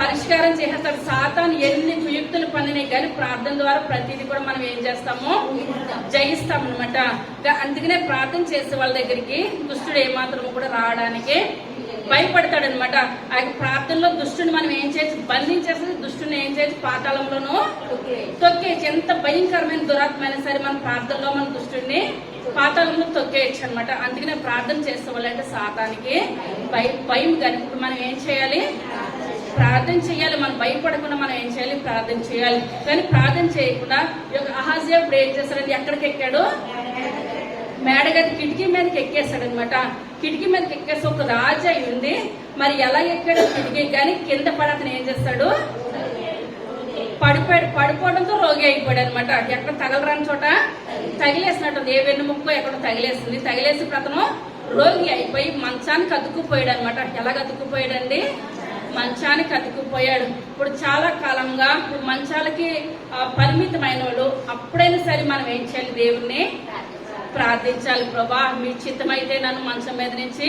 S1: పరిష్కారం చేసేస్తాడు. సాతాను ఎన్ని కుయుక్తులు పనినాయి కానీ ప్రార్థన ద్వారా ప్రతిదీ కూడా మనం ఏం చేస్తాము, జయిస్తాం అనమాట. అందుకనే ప్రార్థన చేసే వాళ్ళ దగ్గరికి దుష్టుడు ఏమాత్రం కూడా రావడానికి భయపడతాడనమాట. ఆ యొక్క ప్రార్థనలో దుష్టుని మనం ఏం చేయొచ్చు, బంధించేసి దుష్టుని ఏం చేయొచ్చు, పాతాళంలోనూ తొక్కేయచ్చు. ఎంత భయంకరమైన దురాత్మైనా సరే మన ప్రార్థనలో మన దుష్టుడిని పాతాళంలో తొక్కేయచ్చు అనమాట. అందుకనే ప్రార్థన చేసే వాళ్ళంటే సాతానికి భయం. కానీ ఇప్పుడు మనం ఏం చేయాలి, ప్రార్థన చేయాలి. మనం భయపడకుండా మనం ఏం చేయాలి, ప్రార్థన చేయాలి. కానీ ప్రార్థన చేయకుండా ఈ యొక్క అహాజ్యా ఇప్పుడు ఏం చేస్తాడంటే ఎక్కడికి ఎక్కాడు, మేడగది కిటికీ మీదకి ఎక్కేస్తాడు అనమాట. కిటికీ మీదకి ఎక్కేసి ఒక రాజు అయి ఉంది, మరి ఎలా ఎక్కాడు కిటికీ కానీ కింద పడి అతను ఏం చేస్తాడు, పడిపోవడంతో రోగి అయిపోయాడు అనమాట. ఎక్కడ తగలరాని చోట తగిలేసినట్టు, ఏ వెన్ను ముక్కో ఎక్కడ తగిలేస్తుంది. తగిలేసి అతను రోగి అయిపోయి మంచానికి అతుక్కుపోయాడు అనమాట. ఎలా అతుక్కుపోయాడండి, మంచానికి అతుక్కుపోయాడు. ఇప్పుడు చాలా కాలంగా ఇప్పుడు మంచాలకి పరిమితమైన వాళ్ళు అప్పుడైనా సరే మనం ఏం చేయాలి, దేవుణ్ణి ప్రార్థించాలి. ప్రభా మీ చిత్తమైతే నన్ను మంచం మీద నుంచి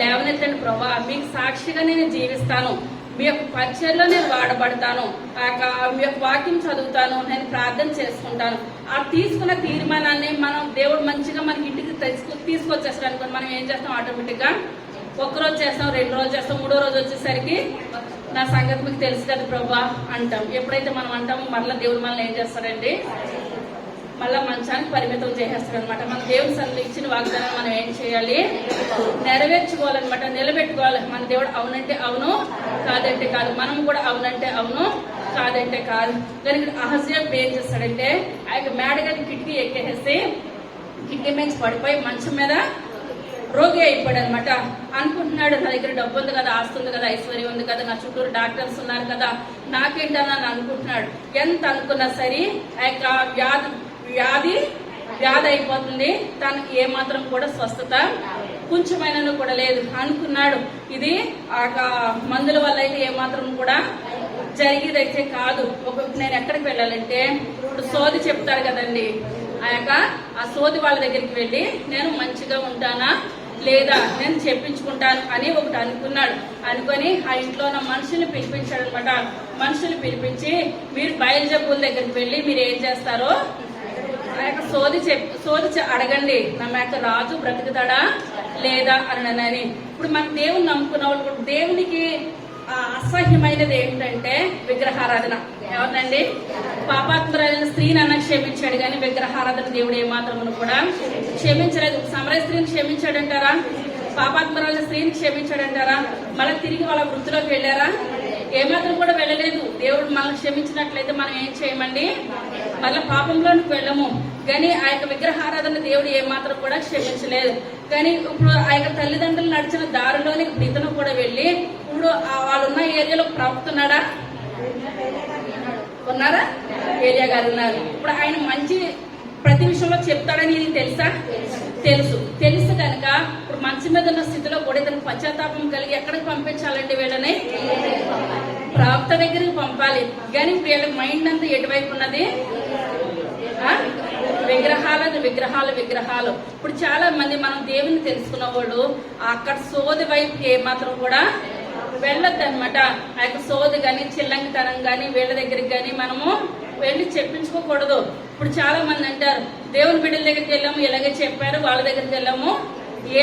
S1: లేవనెత్తండి ప్రభా, మీకు సాక్షిగా నేను జీవిస్తాను, మీ యొక్క పరిచయలో నేను వాడబడతాను, మీ యొక్క వాక్యం చదువుతాను, నేను ప్రార్థన చేసుకుంటాను. ఆ తీసుకున్న తీర్మానాన్ని మనం దేవుడు మంచిగా మనకి ఇంటికి తీసుకొచ్చేస్తాడు అనుకోండి. మనం ఏం చేస్తాం, ఆటోమేటిక్ గా ఒక్కరోజు చేస్తాం, 2 రోజులు చేస్తాం, 3వ రోజు వచ్చేసరికి నా సంగతి మీకు తెలుసు కదా ప్రభా అంటాం. ఎప్పుడైతే మనం అంటామో మళ్ళీ దేవుడు మనల్ని ఏం చేస్తాడండి, మళ్ళా మంచానికి పరిమితం చేసేస్తాడు అనమాట. మన దేవుని సన్నిధిలో ఇచ్చిన వాగ్దానం మనం ఏం చేయాలి, నెరవేర్చుకోవాలన్నమాట, నిలబెట్టుకోవాలి. మన దేవుడు అవునంటే అవును, కాదంటే కాదు. మనం కూడా అవునంటే అవును, కాదంటే కాదు. దానికి అహజ్యా ఏం చేస్తాడంటే ఆ యొక్క మేడగది కిటికీ ఎక్కేసేసి కిటికీ మీద పడిపోయి మంచం మీద రోగి అయిపోయాడు అనమాట. అనుకుంటున్నాడు, నా దగ్గర డబ్బు ఉంది కదా, ఆస్తి ఉంది కదా, ఐశ్వర్యం ఉంది కదా, నా చుట్టూరు డాక్టర్స్ ఉన్నారు కదా, నాకేంటని అనుకుంటున్నాడు. ఎంత అనుకున్నా సరే ఆ యొక్క వ్యాధి అయిపోతుంది. తనకి ఏమాత్రం కూడా స్వస్థత కొంచెమైనా కూడా లేదు. అనుకున్నాడు ఇది ఆ మందుల వల్ల అయితే ఏమాత్రం కూడా జరిగేదైతే కాదు. నేను ఎక్కడికి వెళ్ళాలంటే ఇప్పుడు సోది చెప్తారు కదండి, ఆ సోది వాళ్ళ దగ్గరికి వెళ్ళి నేను మంచిగా ఉంటానా లేదా నేను చెప్పించుకుంటాను అని ఒకటి అనుకున్నాడు. అనుకొని ఆ ఇంట్లో ఉన్న మనుషుల్ని పిలిపించాడు అనమాట. మనుషుల్ని పిలిపించి మీరు బయలుజబ్బుల దగ్గరికి వెళ్ళి మీరు ఏం చేస్తారో ఆ యొక్క సోది అడగండి, నా యొక్క రాజు బ్రతుకుతాడా లేదా అని. ఇప్పుడు మన దేవుని నమ్ముకున్న వాళ్ళు కూడా దేవునికి అసహ్యమైనది ఏంటంటే విగ్రహారాధన. ఎవరినండి, పాపాత్మరాలైన స్త్రీని అన్న క్షమించాడు కానీ విగ్రహారాధన దేవుడు ఏమాత్రమును కూడా క్షమించలేదు. సమరయ స్త్రీని క్షమించాడంటారా, పాపాత్మరాలైన స్త్రీని క్షమించాడంటారా, మళ్ళీ తిరిగి వాళ్ళ వృత్తిలోకి వెళ్ళారా, ఏమాత్రం కూడా వెళ్ళలేదు. దేవుడు మనల్ని క్షమించినట్లయితే మనం ఏం చేయమండి, మళ్ళీ పాపంలోనికి వెళ్ళము. కానీ ఆ యొక్క విగ్రహారాధన దేవుడు ఏమాత్రం కూడా క్షమించలేదు. కానీ ఇప్పుడు ఆ యొక్క తల్లిదండ్రులు నడిచిన దారిలోని ఇప్పుడు ఇతను కూడా వెళ్ళి ఇప్పుడు వాళ్ళున్న ఏరియాలో ప్రవక్తున్నాడా, ఉన్నారా, ఏరియా గారు ఉన్నారు. ఇప్పుడు ఆయన మంచి ప్రతి విషయంలో చెప్తాడని ఇది తెలుసు కనుక ఇప్పుడు మంచి మీద ఉన్న స్థితిలో కూడా ఇతను పశ్చాత్తాపం కలిగి ఎక్కడికి పంపించాలండి, వీళ్ళని ప్రవక్త దగ్గరికి పంపాలి. కానీ వీళ్ళ మైండ్ అంతా ఎటువైపు ఉన్నది, విగ్రహాలు. ఇప్పుడు చాలా మంది మనం దేవుని తెలుసుకున్న వాళ్ళు అక్కడ సోది వైపు ఏమాత్రం కూడా వెళ్ళొద్దు అనమాట. ఆ యొక్క సోది గాని చిల్లంగితనం గాని వీళ్ళ దగ్గరికి గాని మనము వెళ్ళి చెప్పించుకోకూడదు. ఇప్పుడు చాలా మంది అంటారు దేవుని బిడ్డల దగ్గరికి వెళ్ళాము, ఇలాగే చెప్పారు, వాళ్ళ దగ్గరికి వెళ్ళాము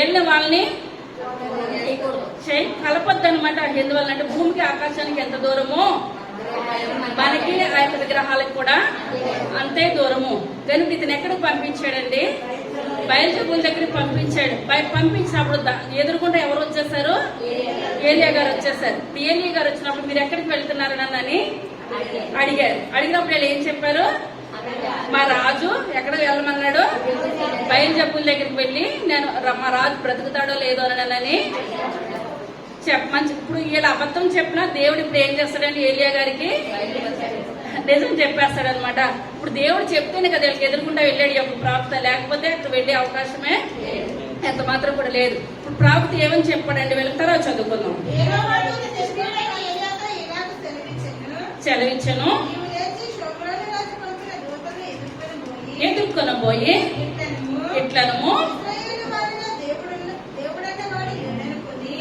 S1: ఏళ్ళ వాళ్ళని కలపొద్దు అనమాట. ఎందువల్ల అంటే భూమికి ఆకాశానికి ఎంత దూరమో మనకి ఆ యొక్క విగ్రహాలకు కూడా అంతే దూరము. కనుక ఇతను ఎక్కడికి పంపించాడండి? బయలుజబూల్ దగ్గరికి పంపించాడు. పంపించినప్పుడు ఎదురుకుండా ఎవరు వచ్చేసారు? ఏలియా గారు వచ్చేసారు. ఏలియా గారు వచ్చినప్పుడు మీరు ఎక్కడికి వెళ్తున్నారు అని అడిగారు. అడిగినప్పుడు వీళ్ళు ఏం చెప్పారు? మా రాజు ఎక్కడ వెళ్ళమన్నాడు? బయలుజబూల్ దగ్గరికి వెళ్ళి నేను మా రాజు బ్రతుకుతాడో లేదో అని చెప్పమని. ఇప్పుడు వీళ్ళ అబద్ధం చెప్పినా దేవుడు ఇప్పుడు ఏం చేస్తాడండి? ఏలియా గారికి నిజం చెప్పేస్తాడు అనమాట. ఇప్పుడు దేవుడు చెప్తేనే కదా వీళ్ళకి ఎదురుకుండా వెళ్ళాడు యొక్క ప్రాప్త, లేకపోతే అక్కడ వెళ్ళే అవకాశమే ఎంత మాత్రం కూడా లేదు. ఇప్పుడు ప్రాప్తి ఏమని చెప్పాడండి? వీళ్ళకి తర్వాత చదువుకుందాం. సెలవిచ్చను, ఎదుర్కొని పోయి ఇట్లనము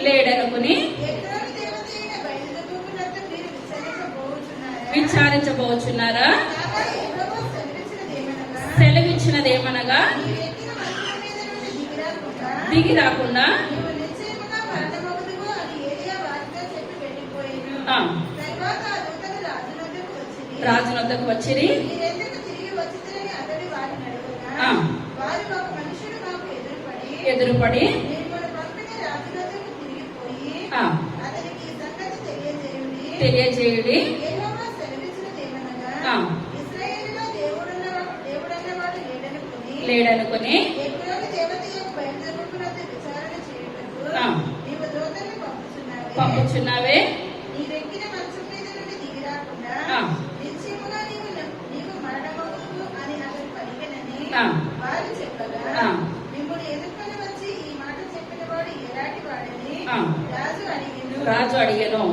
S1: లేడనుకుని విచారించబోచున్నారా? సెలవిచ్చినదేమనగా దిగి రాకుండా రాజు వద్దకు వచ్చిరి. ఎదురుపడి తెలియజేయుడి. లేడనుకుని పంపుచున్నావే. రాజు అడిగెను.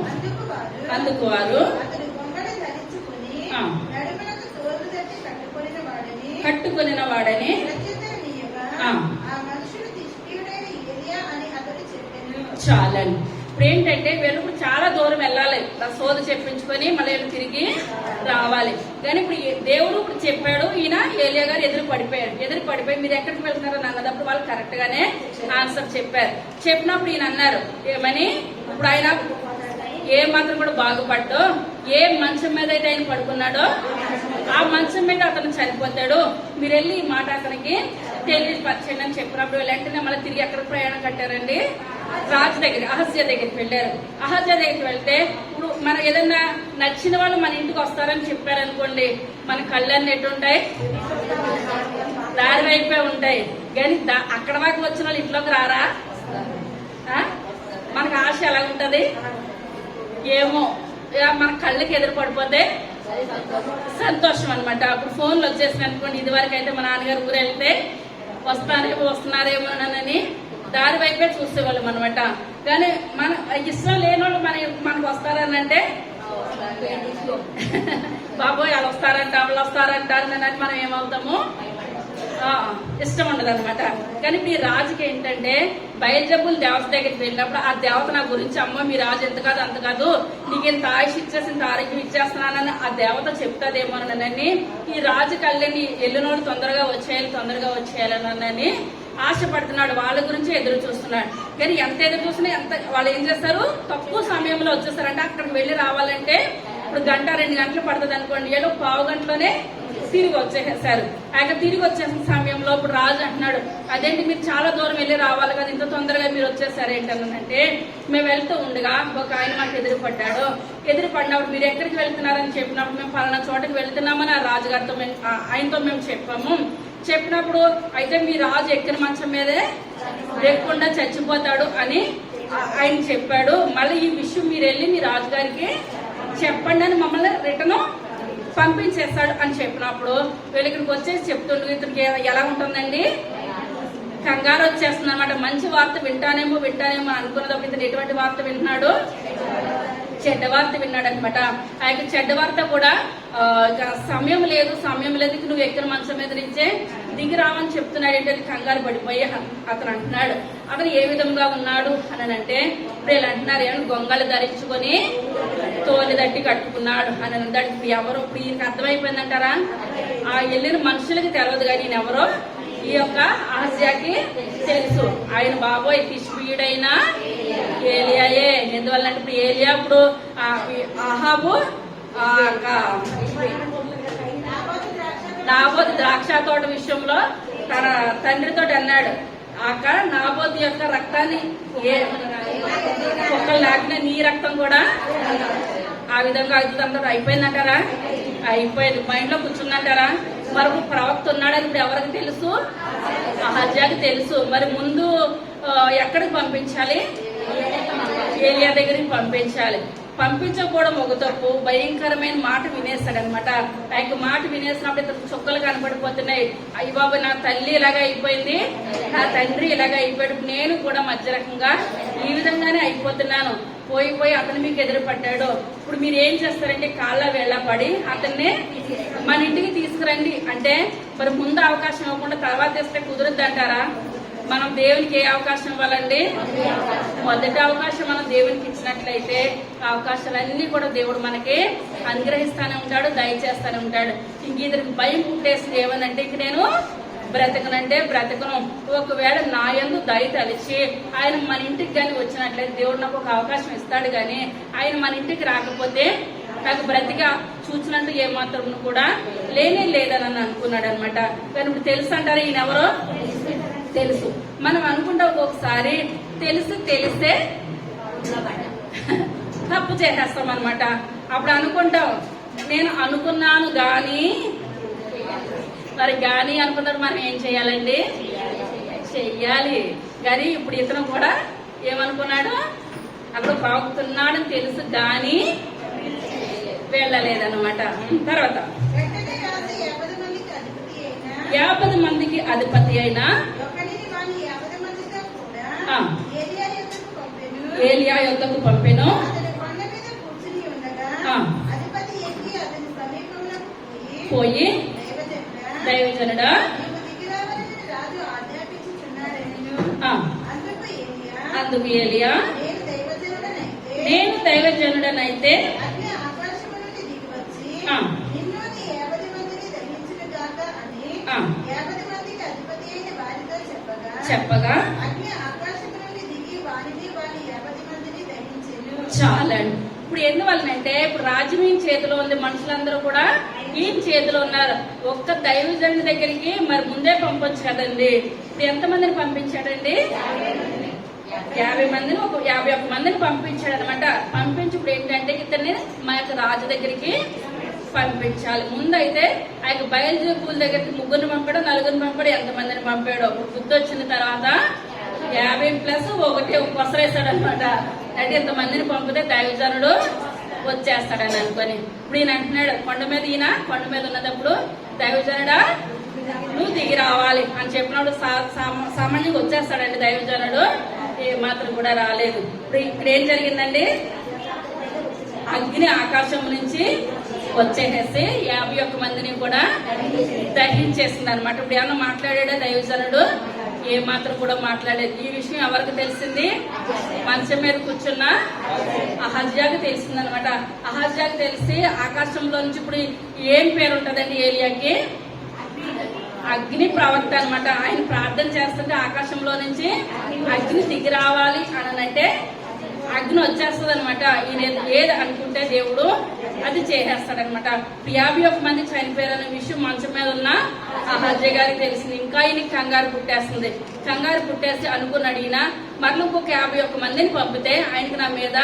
S1: అందుకు వారు కట్టుకొనిన వాడని చాలని. ఇప్పుడు ఏంటంటే వీళ్ళు చాలా దూరం వెళ్ళాలి, సోద చెప్పించుకొని మళ్ళీ తిరిగి రావాలి. కానీ ఇప్పుడు దేవుడు ఇప్పుడు చెప్పాడు, ఈయన ఏలియా గారు ఎదురు పడిపోయి మీరు ఎక్కడికి వెళ్తున్నారని అన్నదప్పుడు వాళ్ళు కరెక్ట్ గానే ఆన్సర్ చెప్పారు. చెప్పినప్పుడు ఈయన అన్నారు ఏమని? ఇప్పుడు ఆయన ఏ మాత్రం కూడా బాగుపడ్డో, ఏ మంచం మీద అయితే ఆయన పడుకున్నాడో ఆ మంచం మీద అతను చనిపోతాడు. మీరు వెళ్ళి ఈ మాట అతనికి తెలియపరచండి అని చెప్పినప్పుడు వెంటనే మళ్ళీ తిరిగి ఎక్కడ ప్రయాణం కట్టారండి? రాజు దగ్గర, అహజ్యా దగ్గరికి వెళ్ళారు. అహజ్యా దగ్గరికి వెళ్తే ఇప్పుడు మన ఏదన్నా నచ్చిన వాళ్ళు మన ఇంటికి వస్తారని చెప్పారనుకోండి, మన కళ్ళన్నీ ఎటుంటాయి? దారి వైపే ఉంటాయి. కానీ అక్కడ దాకా వచ్చిన వాళ్ళు ఇంట్లోకి రారా? మనకు ఆశ ఎలా ఉంటది ఏమో, మన కళ్ళకి ఎదురు పడిపోతే సంతోషం అనమాట. అప్పుడు ఫోన్లు వచ్చేసినాయి అనుకోండి, ఇది వరకు అయితే మా నాన్నగారు ఊరు వెళ్తే వస్తున్నారేమోనని దారి వైపే చూసేవాళ్ళం అనమాట. కానీ మన ఇష్టం లేని వాళ్ళు మనకు వస్తారని అంటే బాబోయ్ వాళ్ళు వస్తారంట వాళ్ళు వస్తారంటారు అని మనం ఏమవుతాము? ఇష్టం ఉండదు అనమాట. కానీ మీ రాజుకి ఏంటంటే బయలుజబూల్ దేవత దగ్గరికి వెళ్ళినప్పుడు ఆ దేవత నా గురించి అమ్మ మీ రాజు ఎంత కాదు అంత కాదు, నీకు ఇంత ఆయుష్ ఇచ్చేసి ఇంత ఆరోగ్యం ఇచ్చేస్తున్నానని ఆ దేవత చెప్తాదేమోనని ఈ రాజు కళ్ళని ఎల్లునోడు తొందరగా వచ్చేయాలని ఆశపడుతున్నాడు. వాళ్ళ గురించి ఎదురు చూస్తున్నాడు. కానీ ఎంత ఎదురు చూసినా వాళ్ళు ఏం చేస్తారు? తక్కువ సమయంలో వచ్చేస్తారంటే అక్కడికి వెళ్ళి రావాలంటే ఇప్పుడు గంట 2 గంటలు పడుతుంది అనుకోండి, ఏదో పావు గంటలోనే తిరిగి వచ్చేసారు. ఆయన తిరిగి వచ్చేసిన సమయంలో ఇప్పుడు రాజు అంటున్నాడు, అదేంటి మీరు చాలా దూరం వెళ్ళి రావాలి కదా, ఇంత తొందరగా మీరు వచ్చేసారు ఏంటంటే, మేము వెళ్తూ ఉండగా ఒక ఆయన మాకు ఎదురుపడినప్పుడు మీరు ఎక్కడికి వెళ్తున్నారని చెప్పినప్పుడు మేము పలానా చోటకి వెళ్తున్నామని ఆ రాజుగారితో ఆయనతో మేము చెప్పినప్పుడు అయితే మీ రాజు ఎక్కిన మంచం మీదే లేకుండా చచ్చిపోతాడు అని ఆయన చెప్పాడు. మళ్ళీ ఈ విషయం మీరు వెళ్ళి మీ రాజుగారికి చెప్పండి అని మమ్మల్ని రిటర్న్ పంపించేస్తాడు అని చెప్పినప్పుడు వీళ్ళు ఇక్కడికి వచ్చేసి చెప్తుండ్రు. ఇతనికి ఎలా ఉంటుందండి? కంగారు వచ్చేస్తుంది అనమాట. మంచి వార్త వింటానేమో అనుకున్నప్పుడు ఇతను ఎటువంటి వార్త వింటున్నాడు? చెడ్డ వార్త విన్నాడు అనమాట. ఆ యొక్క చెడ్డ వార్త కూడా సమయం లేదు నువ్వు ఎక్కిన మంచం మీద నుంచే దిగి రావని చెప్తున్నాడు. ఏంటంటే కంగారు పడిపోయి అతను అంటున్నాడు. అతను ఏ విధంగా ఉన్నాడు అని అంటే ఇప్పుడు వీళ్ళు అంటున్నారు ఏమన్నా గొంగలు ధరించుకొని తోలి దట్టి కట్టుకున్నాడు అని అంటాడు. ఇప్పుడు ఎవరు? ఇప్పుడు ఈయనకి అర్థమైపోయిందంటారా? ఆ వెళ్ళిన మనుషులకి తెలియదు కానీ ఈయన ఎవరో ఈ యొక్క ఆసియాకి తెలుసు. ఆయన బాబోయ్ తిష్బీయుడైన ఏలియాయే. ఎందువల్లంటే ఇప్పుడు ఏలియా ఇప్పుడు అహాబు నాబోతు ద్రాక్ష తోట విషయంలో తన తండ్రితో అన్నాడు, అక్క నాబోతు యొక్క రక్తాన్ని కుక్కలు లాగిన నీ రక్తం కూడా ఆ విధంగా అవుతుందంటారా? అయిపోయిందంటారా? అయిపోయింది. మైండ్ లో కూర్చుందంటారా? మరి ప్రవక్త ఉన్నాడని ఇప్పుడు ఎవరికి తెలుసు? అహజ్యాకి తెలుసు. మరి ముందు ఎక్కడికి పంపించాలి? ఏలియా దగ్గరికి పంపించాలి. పంపించకపోవడం ఒక తప్పు. భయంకరమైన మాట వినేస్తాడనమాట. ఆ యొక్క మాట వినేసినప్పుడు ఇతను చుక్కలు కనపడిపోతున్నాయి. అయ్యి బాబు నా తల్లి ఇలాగ అయిపోయింది, నా తండ్రి ఇలాగ అయిపోయాడు, నేను కూడా మధ్య రకంగా ఈ విధంగానే అయిపోతున్నాను. పోయి అతను మీకు ఎదురు పడ్డాడు. ఇప్పుడు మీరు ఏం చేస్తారంటే కాళ్ళ వేళ్ళ పడి అతన్ని మన ఇంటికి తీసుకురండి అంటే, మరి ముందు అవకాశం ఇవ్వకుండా తర్వాత ఇస్తే కుదరద్దు అంటారా? మనం దేవునికి ఏ అవకాశం ఇవ్వాలండి? మొదటి అవకాశం మనం దేవునికి ఇచ్చినట్లయితే అవకాశాలన్నీ కూడా దేవుడు మనకి అనుగ్రహిస్తానే ఉంటాడు, దయచేస్తానే ఉంటాడు. ఇంక ఇతనికి భయం పుట్టేసింది ఏమనంటే, ఇంక నేను బ్రతకనంటే బ్రతకను. ఒకవేళ నా యందు దయ తలిచి ఆయన మన ఇంటికి కానీ వచ్చినట్లయితే దేవుడు నాకు ఒక అవకాశం ఇస్తాడు, కానీ ఆయన మన ఇంటికి రాకపోతే నాకు బ్రతిగా చూసినట్టు ఏమాత్రం కూడా లేనే లేదని అనుకున్నాడు అనమాట. కానీ ఇప్పుడు తెలుసు అంటారా ఈయన ఎవరో? తెలుసు. మనం అనుకుంటాం ఒక్కొక్కసారి తెలిస్తే తప్పు చేసేస్తాం అనమాట. అప్పుడు అనుకుంటాం నేను అనుకున్నాను గాని, మరి గాని అనుకున్నారు మనం ఏం చేయాలండి? చెయ్యాలి. కానీ ఇప్పుడు ఇతను కూడా ఏమనుకున్నాడు? అక్కడ పాకుతున్నాడని తెలుసు గాని వెళ్ళలేదన్నమాట. తర్వాత 50 మందికి అధిపతి అయినా ఏలియా యొద్దకు పంపెను. పోయి దైవజనుడా అందుకు ఏలియా నేను దైవజనుడనైతే చెప్పగా చాలండి. ఇప్పుడు ఎందువల్లనంటే ఇప్పుడు రాజ్యం ఈయన చేతిలో ఉంది, మనుషులందరూ కూడా ఈయన చేతిలో ఉన్నారు. ఒక్క దైవజనుడి దగ్గరికి మరి ముందే పంపొచ్చు కదండి. ఇప్పుడు ఎంతమందిని పంపించాడండి? 50 మందిని 51 మందిని పంపించాడు అనమాట. పంపించి ఇప్పుడు ఏంటంటే ఇతన్ని మా యొక్క రాజు దగ్గరికి పంపించాలి. ముందైతే ఆ యొక్క బయలుదేరి దగ్గరికి 3 పంపాడు, 4 పంపాడు, ఎంతమందిని పంపాడు. బుద్ధి వచ్చిన తర్వాత 50+1 కొసరేస్తాడు అనమాట. అంటే ఇంతమందిని పంపితే దైవజనుడు వచ్చేస్తాడని అనుకొని ఇప్పుడు ఈయన అంటున్నాడు, కొండ మీద ఉన్నప్పుడు దైవజనుడా నువ్వు దిగి రావాలి అని చెప్పినప్పుడు సామాన్యంగా వచ్చేస్తాడండి దైవజనుడు. ఏ మాత్రం కూడా రాలేదు. ఇప్పుడు ఇక్కడ ఏం జరిగిందండి? అగ్ని ఆకాశం నుంచి వచ్చేసేసి 51 మందిని కూడా దహించేసింది అనమాట. ఇప్పుడు ఏమన్నా మాట్లాడాడా దైవజనుడు? ఏ మాత్రం కూడా మాట్లాడేది. ఈ విషయం ఎవరికి తెలిసింది? మంచం మీద కూర్చున్న అహజ్యాకి తెలిసింది అనమాట. అహజ్యాకి తెలిసి ఆకాశంలో నుంచి ఇప్పుడు ఏం పేరు ఉంటదండి ఏలియాకి? అగ్ని ప్రవక్త అనమాట. ఆయన ప్రార్థన చేస్తుంటే ఆకాశంలో నుంచి అగ్ని దిగి రావాలి అని అంటే అగ్ని వచ్చేస్తుంది అనమాట. ఈయన ఏది అనుకుంటే దేవుడు అది చేసేస్తాడనమాట. 51 మంది చనిపోయారనే విషయం మంచం మీద ఉన్న అహజ్య గారికి తెలిసింది. ఇంకా ఈయనకి కంగారు పుట్టేస్తుంది. కంగారు పుట్టేసి అనుకున్నాడు ఈయన మరలా ఇంకొక 51 మందిని పంపితే ఆయనకి నా మీద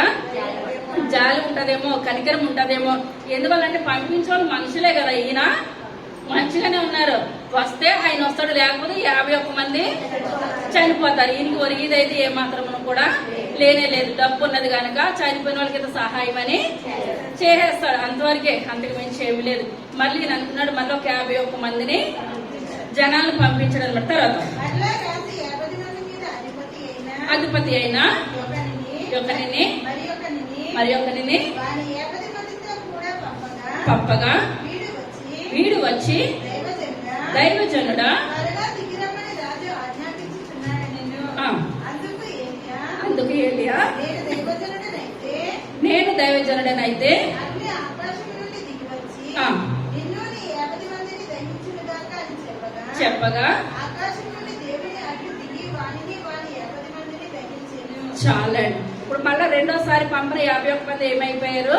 S1: జాలి ఉంటదేమో, కనికరం ఉంటదేమో. ఎందువల్లంటే పంపించే వాళ్ళు మనుషులే కదా, ఈయన మంచిగానే ఉన్నారు. వస్తే ఆయన వస్తాడు, లేకపోతే 51 మంది చనిపోతారు. ఈయనకి ఒరిగిదైతే ఏమాత్రం కూడా లేనే లేదు. డబ్బు ఉన్నది కనుక చనిపోయిన వాళ్ళకి ఇంత సహాయం అని చేసేస్తాడు. అంతవరకే, అంతకు మించి ఏమి లేదు. మళ్ళీ ఈయన అనుకున్నాడు మళ్ళీ ఒక 51 మందిని జనాలను పంపించడం అనమాట. తర్వాత అధిపతి అయినా ఒకరిని మరి ఒకరిని పంపగా వీడు వచ్చి దైవజనుడా అందుకు ఏలియా నేను దైవజనుడనైతే చెప్పగా చాలండి. ఇప్పుడు మళ్ళా రెండోసారి పంపిన 51 మంది ఏమైపోయారు?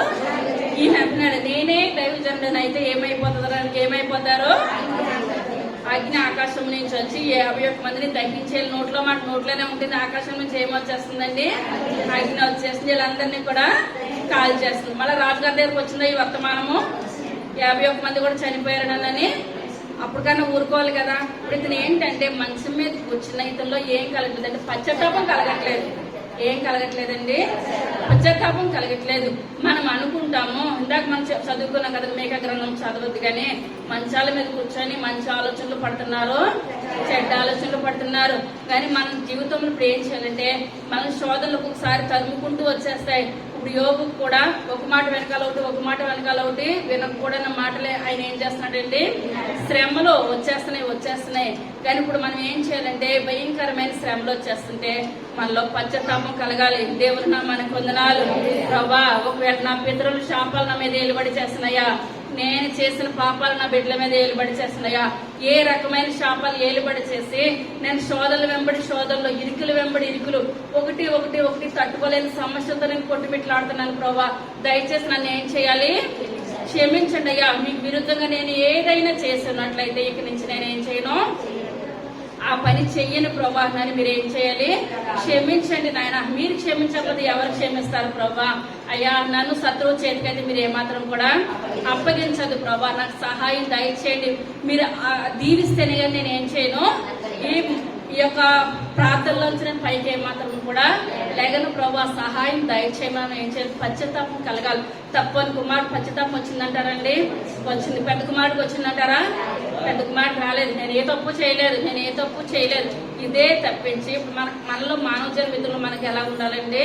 S1: ఈయన అంటున్నాడు, నేనే దైవజనుడిని అయితే ఏమైపోతారు? అగ్ని ఆకాశం నుంచి వచ్చి 51 మందిని దహించే నోట్లో మాట నోట్లోనే ఉంటుంది. ఆకాశం నుంచి ఏమొచ్చేస్తుందండి? అగ్ని వచ్చేస్తుంది, వీళ్ళందరినీ కూడా కాల్ చేస్తుంది. మళ్ళీ రాజుగారి దగ్గరకు వచ్చిందా ఈ వర్తమానము? 51 మంది కూడా చనిపోయారనని. అప్పటికన్నా ఊరుకోవాలి కదా. ఇప్పుడు ఇతను ఏంటంటే మంచం మీద కూర్చున్న ఇతనిలో ఏం కలగట్లేదు అంటే పశ్చాత్తాపం కలగట్లేదు. ఏం కలగట్లేదండి? పశ్చాత్తాపం కలగట్లేదు. మనం అనుకుంటాము, ఇందాక మనం చదువుకున్నాం కదా, మేక గ్రంథం చదవద్దు కానీ మంచాల మీద కూర్చొని మంచి ఆలోచనలు పడుతున్నారు, చెడ్డ ఆలోచనలు పడుతున్నారు. కానీ మన జీవితంలో ఇప్పుడు ఏం చేయాలంటే మన శోధనలకు ఒకసారి తరుముకుంటూ వచ్చేస్తాయి. ఇప్పుడు యోగు కూడా ఒక మాట వెనకాల ఒకటి వినకూడని మాటలే ఆయన ఏం చేస్తున్నాడండి? శ్రమలు వచ్చేస్తున్నాయి. కానీ ఇప్పుడు మనం ఏం చేయాలంటే భయంకరమైన శ్రమలు వచ్చేస్తుంటే మనలో పశ్చాత్తాపం కలగాలి. దేవుని నామానికి వందనాలు. ప్రభా, ఒకవేళ నా పితరుల శాపాలు నా మీద ఏలుబడి చేస్తున్నాయా? నేను చేసిన పాపాలు నా బిడ్డల మీద ఏలుబడి చేస్తున్నాయా? ఏ రకమైన శాపాలు ఏలుబడి చేసి నేను శోధనలు వెంబడి శోధనలు, ఇరుకులు వెంబడి ఇరుకులు, ఒకటి తట్టుకోలేని సమస్యలతో నేను కొట్టుమిట్లాడుతున్నాను. ప్రభా, దయచేసి నన్ను ఏం చేయాలి? క్షమించండి అయ్యా. మీకు విరుద్ధంగా నేను ఏదైనా చేస్తున్నట్లయితే ఇక నుంచి నేనేం చేయను, ఆ పని చెయ్యని ప్రభా అని మీరు ఏం చేయాలి? క్షమించండి నాయన. మీరు క్షమించకపోతే ఎవరు క్షమిస్తారు ప్రభా? అయ్యా, నన్ను శత్రువు చేతికైతే మీరు ఏమాత్రం కూడా అప్పగించదు ప్రభా. నాకు సహాయం దయచేయండి. మీరు దీవిస్తేనే కానీ నేను ఏం చేయను. ఈ యొక్క ప్రార్థనలోంచి నేను పైకి ఏమాత్రం కూడా లేగను ప్రభా. సహాయం దయచేయమని ఏం చేయాలి? పశ్చాత్తాపం కలగాలి. తప్పని కుమారుడు పశ్చాత్తాపం వచ్చిందంటారండి? వచ్చింది. పెద్ద కుమారుడికి వచ్చిందంటారా? పెద్ద కుమారుడు రాలేదు. నేను ఏ తప్పు చేయలేదు. ఇదే తప్పించి ఇప్పుడు మనలో మానవ జన్మితులు మనకి ఎలా ఉండాలండి?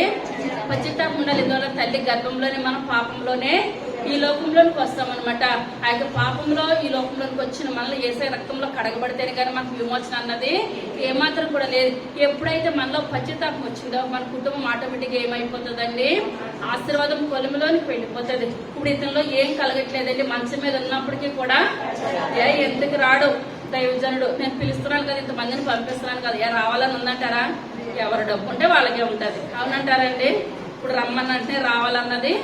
S1: పశ్చాత్తాపం ఉండాలి. ఇందువల్ల తల్లి గర్భంలోనే మనం పాపంలోనే ఈ లోకంలోనికి వస్తామన్నమాట. ఆ యొక్క పాపంలో ఈ లోకంలోనికి వచ్చిన మనలో ఏసే రక్తంలో కడగబడితేనే కానీ మనకు విమోచన అన్నది ఏమాత్రం కూడా లేదు. ఎప్పుడైతే మనలో పశ్చాత్తాపం వచ్చిందో మన కుటుంబం ఆటోమేటిక్గా ఏమైపోతుందండి? ఆశీర్వాదం కొలిమిలోనికి వెళ్ళిపోతుంది. ఇప్పుడు ఇతనిలో ఏం కలగట్లేదండి. మంచం మీద ఉన్నప్పటికీ కూడా ఎందుకు రాడు దైవజనుడు? నేను పిలుస్తున్నాను కదా, ఇంతమందిని పంపిస్తున్నాను కదా, రావాలని ఉందంటారా? ఎవరు డబ్బు ఉంటే వాళ్ళకే ఉంటుంది. అవునంటారండి? ఇప్పుడు రమ్మన్నంటే రావాలన్నది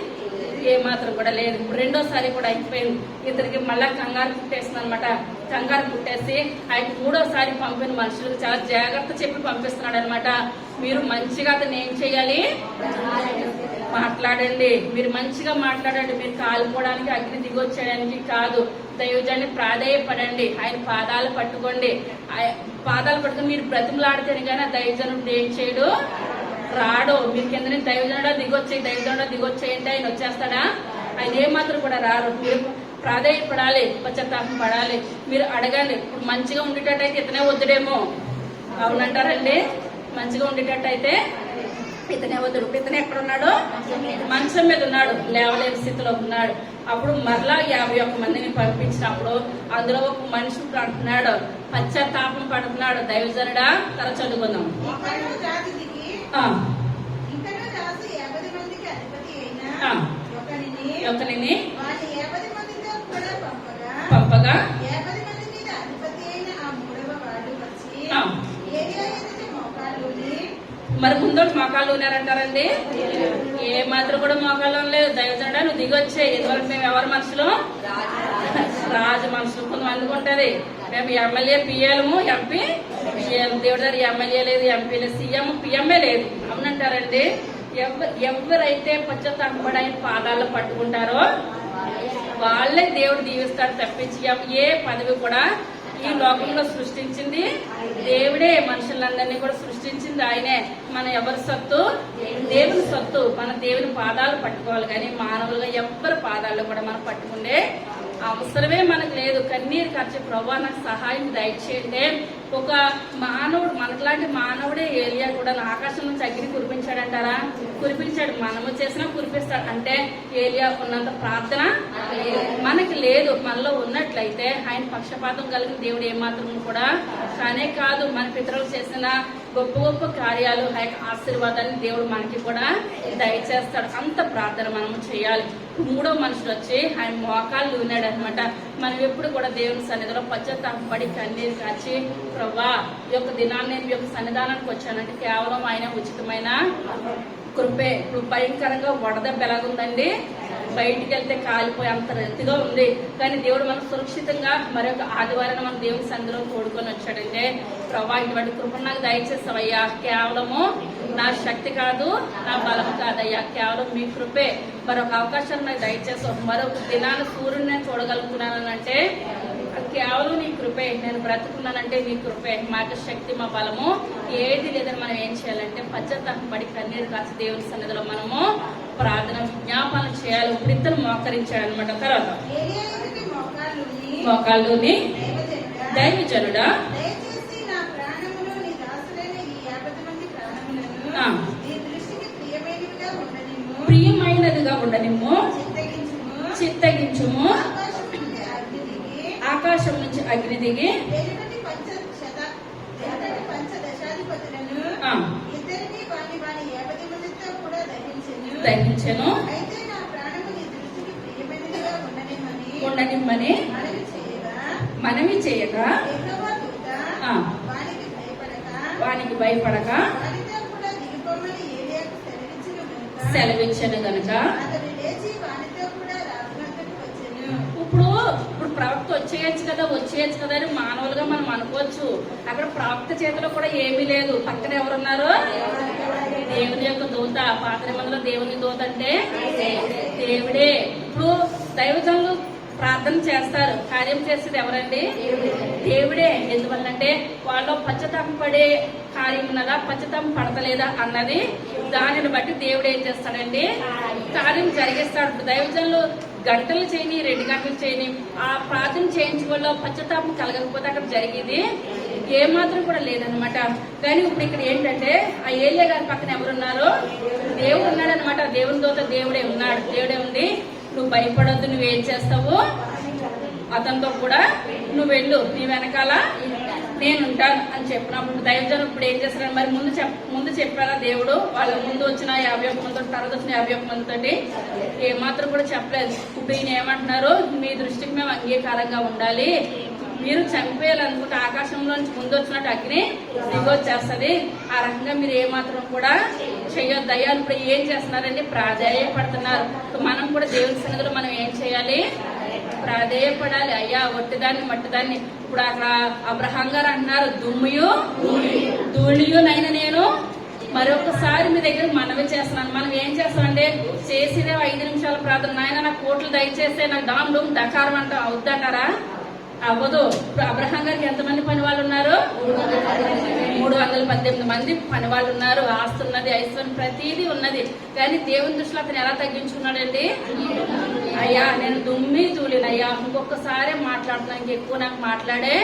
S1: ఏమాత్రం కూడా లేదు. ఇప్పుడు రెండోసారి కూడా అయిపోయింది. ఇతనికి మళ్ళా కంగారు పుట్టేస్తుంది అనమాట. కంగారు పుట్టేసి ఆయన మూడోసారి పంపిన మనుషులకు చాలా జాగ్రత్త చెప్పి పంపిస్తున్నాడు అనమాట. మీరు మంచిగా అతను ఏం చేయాలి? మాట్లాడండి. మీరు మంచిగా మాట్లాడండి. మీరు కాలిపోవడానికి, అగ్ని దిగొచ్చేయడానికి కాదు. దైవజాన్ని ప్రాధేయపడండి. ఆయన పాదాలు పట్టుకోండి. పాదాలు పట్టుకుని మీరు బ్రతిమలాడితేనే కానీ ఆ దైవజనుడు ఏం చేయడు, రాడు. మీరు కింద నుంచి దైవజనుడా దిగొచ్చేయండి ఆయన వచ్చేస్తాడా? ఆయన ఏమాత్రం కూడా రారు. మీరు ప్రాధేయపడాలి, పశ్చాత్తాపం పడాలి. మీరు అడగండి. ఇప్పుడు మంచిగా ఉండేటట్టయితే ఇతనే వద్దుడేమో. అవునంటారండి? మంచిగా ఉండేటట్టయితే ఇతనే వద్దుడు. ఇతనే ఎక్కడున్నాడు? మంచం మీద ఉన్నాడు, లేవలేని స్థితిలో ఉన్నాడు. అప్పుడు మరలా 51 మందిని పంపించినప్పుడు అందులో ఒక మనిషి అంటున్నాడు, పశ్చాత్తాపం పడుతున్నాడు. దైవజనుడా, తర చదువుకుందాం. ఒకరిని పంపగా మరి ముందోటి మోకాళ్ళు ఉన్నారంటారండి? ఏ మాత్రం కూడా మోకాళ్ళు లేదు. దైవజనుడా నువ్వు దిగొచ్చే. ఇదివరకు మేము ఎవరి మనుషులు? రాజు మనుషులు. కొంతమందికి ఉంటది, మేము ఎమ్మెల్యే పిఎలము, ఎంపీ పిఎల్. దేవుడి దగ్గర ఎమ్మెల్యే లేదు, ఎంపీ లేదు, సీఎం పిఎంఏ లేదు. అవునంటారండి? ఎవరైతే పశ్చాత్తాపపడి ఆయన పాదాల్లో పట్టుకుంటారో వాళ్ళే దేవుడు దీవిస్తాడు తప్పించి ఏ పదవి కూడా ఈ లోకంలో సృష్టించింది దేవుడే. మనుషులందరినీ కూడా సృష్టించింది ఆయనే. మన ఎవరి సొత్తు? దేవుని సొత్తు. మన దేవుని పాదాలు పట్టుకోవాలి కానీ మానవులుగా ఎవరి పాదాలు కూడా మనం పట్టుకుంటే అవసరమే మనకు లేదు. కన్నీరు ఖర్చు ప్రభా నాకు సహాయం దయచేయండి. ఒక మానవుడు, మనకులాంటి మానవుడే ఏలియా కూడా ఆకాశం నుంచి అగ్ని కురిపించాడంటారా? కురిపించాడు. మనము చేసినా కురిపిస్తాడు. అంటే ఏలియా ఉన్నంత ప్రార్థన మనకి లేదు. మనలో ఉన్నట్లయితే ఆయన పక్షపాతం కలిగిన దేవుడు ఏమాత్రం కూడా కానే కాదు. మన పితరులు చేసిన గొప్ప గొప్ప కార్యాలు, ఆశీర్వాదాన్ని దేవుడు మనకి కూడా దయచేస్తాడు. అంత ప్రార్థన మనం చేయాలి. మూడో మనుషులు వచ్చి ఆయన మోకాళ్ళు ఉన్నాడు అనమాట. మనం ఎప్పుడు కూడా దేవుని సన్నిధిలో పశ్చాత్తాపడి కన్నీరు కాచి, ప్రభా ఈ యొక్క దినాన్ని నేను ఈ యొక్క సన్నిధానానికి వచ్చానంటే కేవలం ఆయన ఉచితమైన కృపే. ఇప్పుడు భయంకరంగా వడదెబ్బ ఎలాగుందండి, బయటికి వెళ్తే కాలిపోయి అంత రీతిగా ఉంది. కానీ దేవుడు మనం సురక్షితంగా మరొక ఆదివారం మన దేవుని సన్నిధిలో తోడుకొని వచ్చాడంటే, ప్రభా ఇటువంటి కృపను నాకు దయచేస్తావయ్యా, కేవలము నా శక్తి కాదు, నా బలం కాదయ్యా, కేవలం మీ కృపే. మరొక అవకాశం నాకు దయచేస్తావు. మరొక దినాన్ని సూర్యుని నేను చూడగలుగుతున్నానంటే కేవలం నీ కృపే. నేను బ్రతుకున్నానంటే నీ కృపే. మాకు శక్తి, మా బలము ఏది లేదని మనం ఏం చేయాలంటే పశ్చాత్తాపడి కన్నీరు కాసి దేవుని సన్నిధిలో మనము ప్రార్థన విజ్ఞాపన చేయాలి. ఇప్పుడు ఇద్దరు మోకరించాడు అనమాట. తర్వాత మోకాళ్ళలోని దైవజనుడా ప్రియమైనదిగా ఉండనిమ్ము, చిత్తగించుము, ఆకాశం నుంచి అగ్ని దిగి దహించెను, ఉండనిమ్మని మనవి చేయగా వానికి భయపడక సెలవిచ్చను గనుక ఇప్పుడు ప్రవక్త వచ్చేయచ్చు కదా అని మానవులుగా మనం అనుకోవచ్చు. అక్కడ ప్రవక్త చేతిలో కూడా ఏమీ లేదు. పక్కన ఎవరున్నారు? దేవుని యొక్క దూత. పాత నిబంధనలో దేవుని దూత అంటే దేవుడే. ఇప్పుడు దైవజనులు ప్రార్థన చేస్తారు, కార్యం చేసేది ఎవరండి? దేవుడే. ఎందువల్లంటే వాళ్ళు పశ్చాత్తాపం పడే కార్యం ఉన్నదా, పశ్చాత్తాపం పడతలేదా అన్నది దానిని బట్టి దేవుడు ఏం చేస్తాడండి, కార్యం జరిగిస్తాడు. దైవజనులు గంటలు చేయని, 2 గంటలు చేయని ఆ ప్రార్థన చేయించుకోలో పశ్చాత్తాపం కలగకపోతే అక్కడ జరిగేది ఏమాత్రం కూడా లేదనమాట. కానీ ఇప్పుడు ఇక్కడ ఏంటంటే ఆ ఏలియా గారి పక్కన ఎవరున్నారు? దేవుడు ఉన్నాడు అనమాట. దేవుని దూత దేవుడే ఉన్నాడు. దేవుడే ఉంది. నువ్వు భయపడొద్దు, నువ్వేం చేస్తావు, అతనితో కూడా నువ్వు వెళ్ళు, నీ వెనకాల నేనుంటాను అని చెప్పినప్పుడు దైవజనం ఇప్పుడు ఏం చేస్తారని మరి ముందు చెప్పారా దేవుడు? వాళ్ళ ముందు వచ్చిన 51 మందితో, తర్వాత వచ్చిన 51 మందితోటి ఏమాత్రం కూడా చెప్పలేదు. ఇప్పుడు ఈయన ఏమంటున్నారు, మీ దృష్టికి మేము అంగీకారంగా ఉండాలి, మీరు చంపేయాలనుకుంటే ఆకాశంలో నుంచి ముందు వచ్చినట్టు అగ్ని దిగొచ్చేస్తుంది, ఆ రకంగా మీరు ఏమాత్రం కూడా చెయ్యొద్దు అయ్యా. ఇప్పుడు ఏం చేస్తున్నారండి, ప్రాధేయపడుతున్నారు. మనం కూడా దేవుని సన్నిధిలో మనం ఏం చేయాలి, ప్రాధేయపడాలి. అయ్యా ఒట్టిదాన్ని మట్టిదాన్ని. ఇప్పుడు అక్కడ అబ్రహాం గారు అంటున్నారు, దుమ్ముయు ధూళియునైనా నేను మరొకసారి మీ దగ్గర మనవి చేస్తున్నాను. మనం ఏం చేస్తామంటే చేసినే 5 నిమిషాల ప్రార్థన, నాయన నాకు కోట్లు దయచేస్తే నాకు డామ్ డూమ్ డకారం అంట అవుద్దంటారా? అవ్వదు. ఇప్పుడు అబ్రహాం గారికి ఎంతమంది పని వాళ్ళు ఉన్నారు? 318 మంది పని వాళ్ళు ఉన్నారు. ఆస్తి ఉన్నది, ఐశ్వర్యం ప్రతిదీ ఉన్నది. కానీ దేవుని దృష్టిలో అతను ఎలా తగ్గించుకున్నాడండి, అయ్యా నేను దుమ్మి తూలినయ్యా, ఇంకొకసారి మాట్లాడుతున్నాను, ఎక్కువ నాకు మాట్లాడే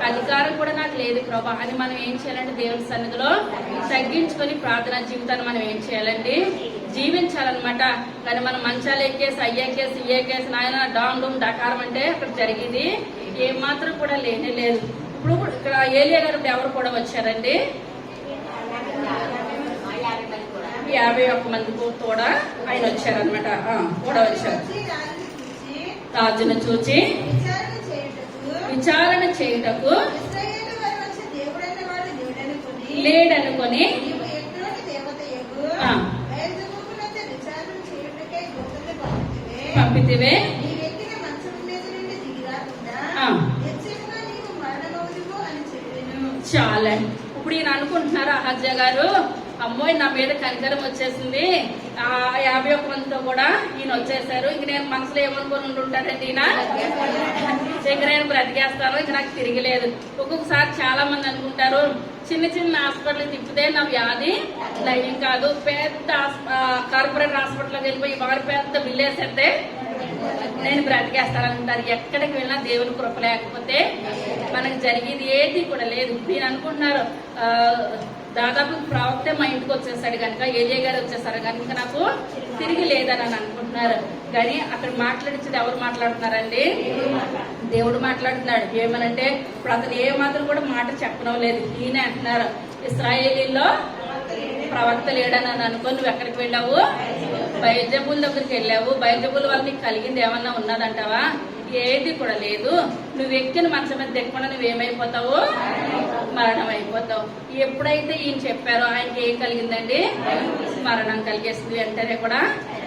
S1: అధికారం కూడా నాకు లేదు ప్రభా అని మనం ఏం చేయాలంటే దేవుని సన్నిధిలో తగ్గించుకొని ప్రార్థనా జీవితాన్ని మనం ఏం చేయాలండి, జీవించాలన్నమాట. కానీ మనం మంచాలు ఎక్కేసి అయ్యే కేసు ఇయ్యే కేసు నాయన డామ్ డూమ్ డకారం అంటే అక్కడ జరిగింది ఏమాత్రం కూడా లేనే లేదు. ఇప్పుడు ఇక్కడ ఏలియా గారు ఎవరు కూడా వచ్చారండి, 51 మంది కూడా ఆయన వచ్చారనమాట. కూడా వచ్చారు. రాజును చూచి విచారణ చేయుటకు లేడనుకొని పంపితివే. చాలా ఇప్పుడు ఈయన అనుకుంటున్నారు అహజ్యా గారు, అమ్మోయ్ నా మీద కనికరం వచ్చేసింది, 51 మందితో కూడా ఈయన వచ్చేసారు, ఇంక నేను మనసులో ఏమనుకొని ఉంటుంటానండి, ఈయన ఇంక నేను బ్రతికేస్తాను, ఇంక నాకు తిరిగిలేదు. ఒక్కొక్కసారి చాలా మంది అనుకుంటారు చిన్న చిన్న హాస్పిటల్ తిప్పితే నా వ్యాధి నయం కాదు, పెద్ద కార్పొరేట్ హాస్పిటల్కి వెళ్ళిపోయి వారి పెద్ద బిల్లు వేసేస్తే నేను బ్రతికేస్తానంటారు. ఎక్కడికి వెళ్ళినా దేవుని కృప లేకపోతే మనకు జరిగేది ఏది కూడా లేదు. నేను అనుకుంటున్నారు దాదాపు ప్రవక్తే మా ఇంటికి వచ్చేసాడు కనుక, ఏలియా గారు వచ్చేసారు కనుక నాకు తిరిగి లేదని అనుకుంటున్నారు. కానీ అక్కడ మాట్లాడించేది ఎవరు మాట్లాడుతున్నారండి? దేవుడు మాట్లాడుతున్నాడు. ఏమనంటే ఇప్పుడు అతను ఏ మాత్రం కూడా మాట చెప్పడం లేదు. ఈయన అంటున్నారు, ఇశ్రాయేలీల్లో ప్రవక్త లేడని అనుకో, నువ్వు ఎక్కడికి వెళ్ళావు? బయల్జెబూల్ దగ్గరికి వెళ్ళావు. బయల్జెబూల్ వల్ల నీకు కలిగింది ఏమన్నా ఉన్నదంటావా? ఏది కూడా లేదు. నువ్వు ఎక్కిన మంచం మీద దిక్కకుండా నువ్వేమైపోతావు? మరణం అయిపోతావు. ఎప్పుడైతే ఈయన చెప్పారో ఆయనకి ఏం కలిగిందండి? మరణం కలిగేస్తుంది. వెంటనే కూడా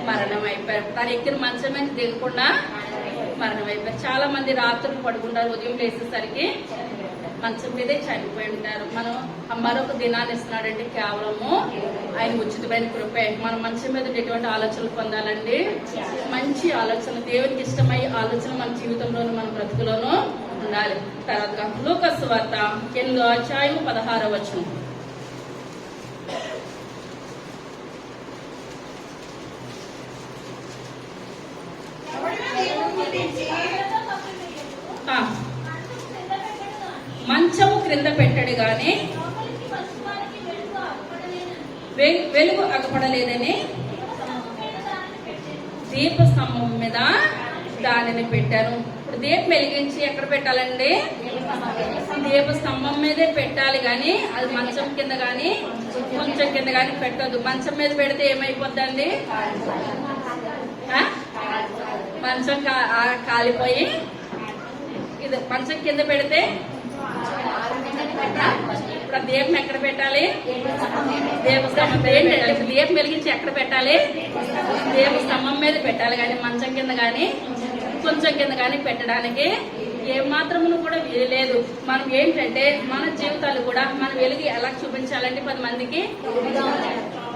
S1: మరణం అయిపోయారు. తను ఎక్కిన మంచం మీద దిగకుండా మరణం అయిపోయారు. చాలా మంది రాత్రులు పడుకుంటారు, ఉదయం లేచేసరికి మంచం మీదే చనిపోయి ఉంటారు. మనం మరొక దినాన్ని ఇస్తున్నాడంటే కేవలము ఆయన ఉచితమైన కృపే. మనం మంచం మీద ఎటువంటి ఆలోచనలు పొందాలండి? మంచి ఆలోచన, దేవునికి ఇష్టమయ్యే ఆలోచన మన జీవితంలోనూ మన బ్రతుకులోనూ ఉండాలి. తర్వాత లూకా సువార్త 8వ అధ్యాయం 16వ వచనం. మంచము క్రింద పెట్టడు గాని వెలుగు అగపడలేదని దీప స్తంభం మీద దానిని పెట్టాను. ఇప్పుడు దీపం వెలిగించి ఎక్కడ పెట్టాలండి? దీప స్తంభం మీదే పెట్టాలి గాని అది మంచం కింద గాని కొంచెం కింద గాని పెట్టద్దు. మంచం మీద పెడితే ఏమైపోద్దండి? మంచం కాలిపోయి, ఇది మంచం కింద పెడితే ఇప్పుడు దీపం ఎక్కడ పెట్టాలి? దీపస్తంభం మీద. దీపం వెలిగించి ఎక్కడ పెట్టాలి? దీపస్తంభం మీద పెట్టాలి కానీ మంచం కింద గాని కొంచెం కింద గాని పెట్టడానికి ఏమాత్రమును కూడా వీలులేదు. మనం ఏంటంటే మన జీవితాలు కూడా మన వెలుగు ఎలా చూపించాలంటే 10 మందికి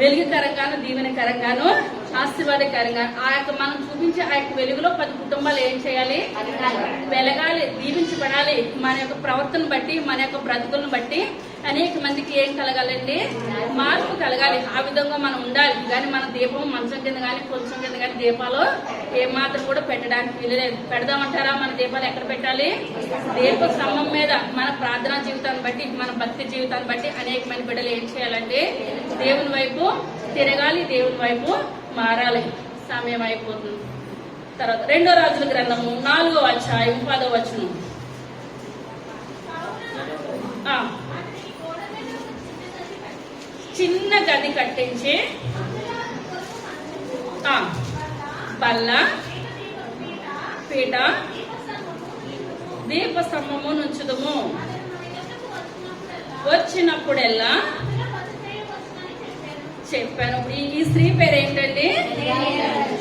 S1: వెలుగుకరంగాను దీవెనకరంగాను ఆశీర్వాదకరంగాను ఆ యొక్క మనం చూపించే ఆ యొక్క వెలుగులో 10 కుటుంబాలు ఏం చేయాలి? వెలగాలి, దీవించబడాలి. మన యొక్క ప్రవర్తన బట్టి మన యొక్క బ్రతుకులను బట్టి అనేక మందికి ఏం కలగాలండి? మార్పు కలగాలి. ఆ విధంగా మనం ఉండాలి. కానీ మన దీపం మంచం కింద కానీ కొంచెం కింద కానీ దీపాలు ఏమాత్రం కూడా పెట్టడానికి వీలులేదు. పెడదామంటారా? మన దీపాలు ఎక్కడ పెట్టాలి? దీప స్తంభం మీద. మన ప్రార్థనా జీవితాన్ని బట్టి మన భక్తి జీవితాన్ని బట్టి అనేక మంది బిడ్డలు ఏం చేయాలండి? దేవుని వైపు తిరగాలి, దేవుని వైపు మారాలి. సమయం అయిపోతుంది. తర్వాత 2వ రాజుల గ్రంథము 4వ అధ్యాయం 10వ వచనం. చిన్న గది కట్టించి బల్ల పీట దీపస్తంభము నుంచుదము. వచ్చినప్పుడెల్లా చెప్పాను. ఈ స్త్రీ పేరు ఏంటండి?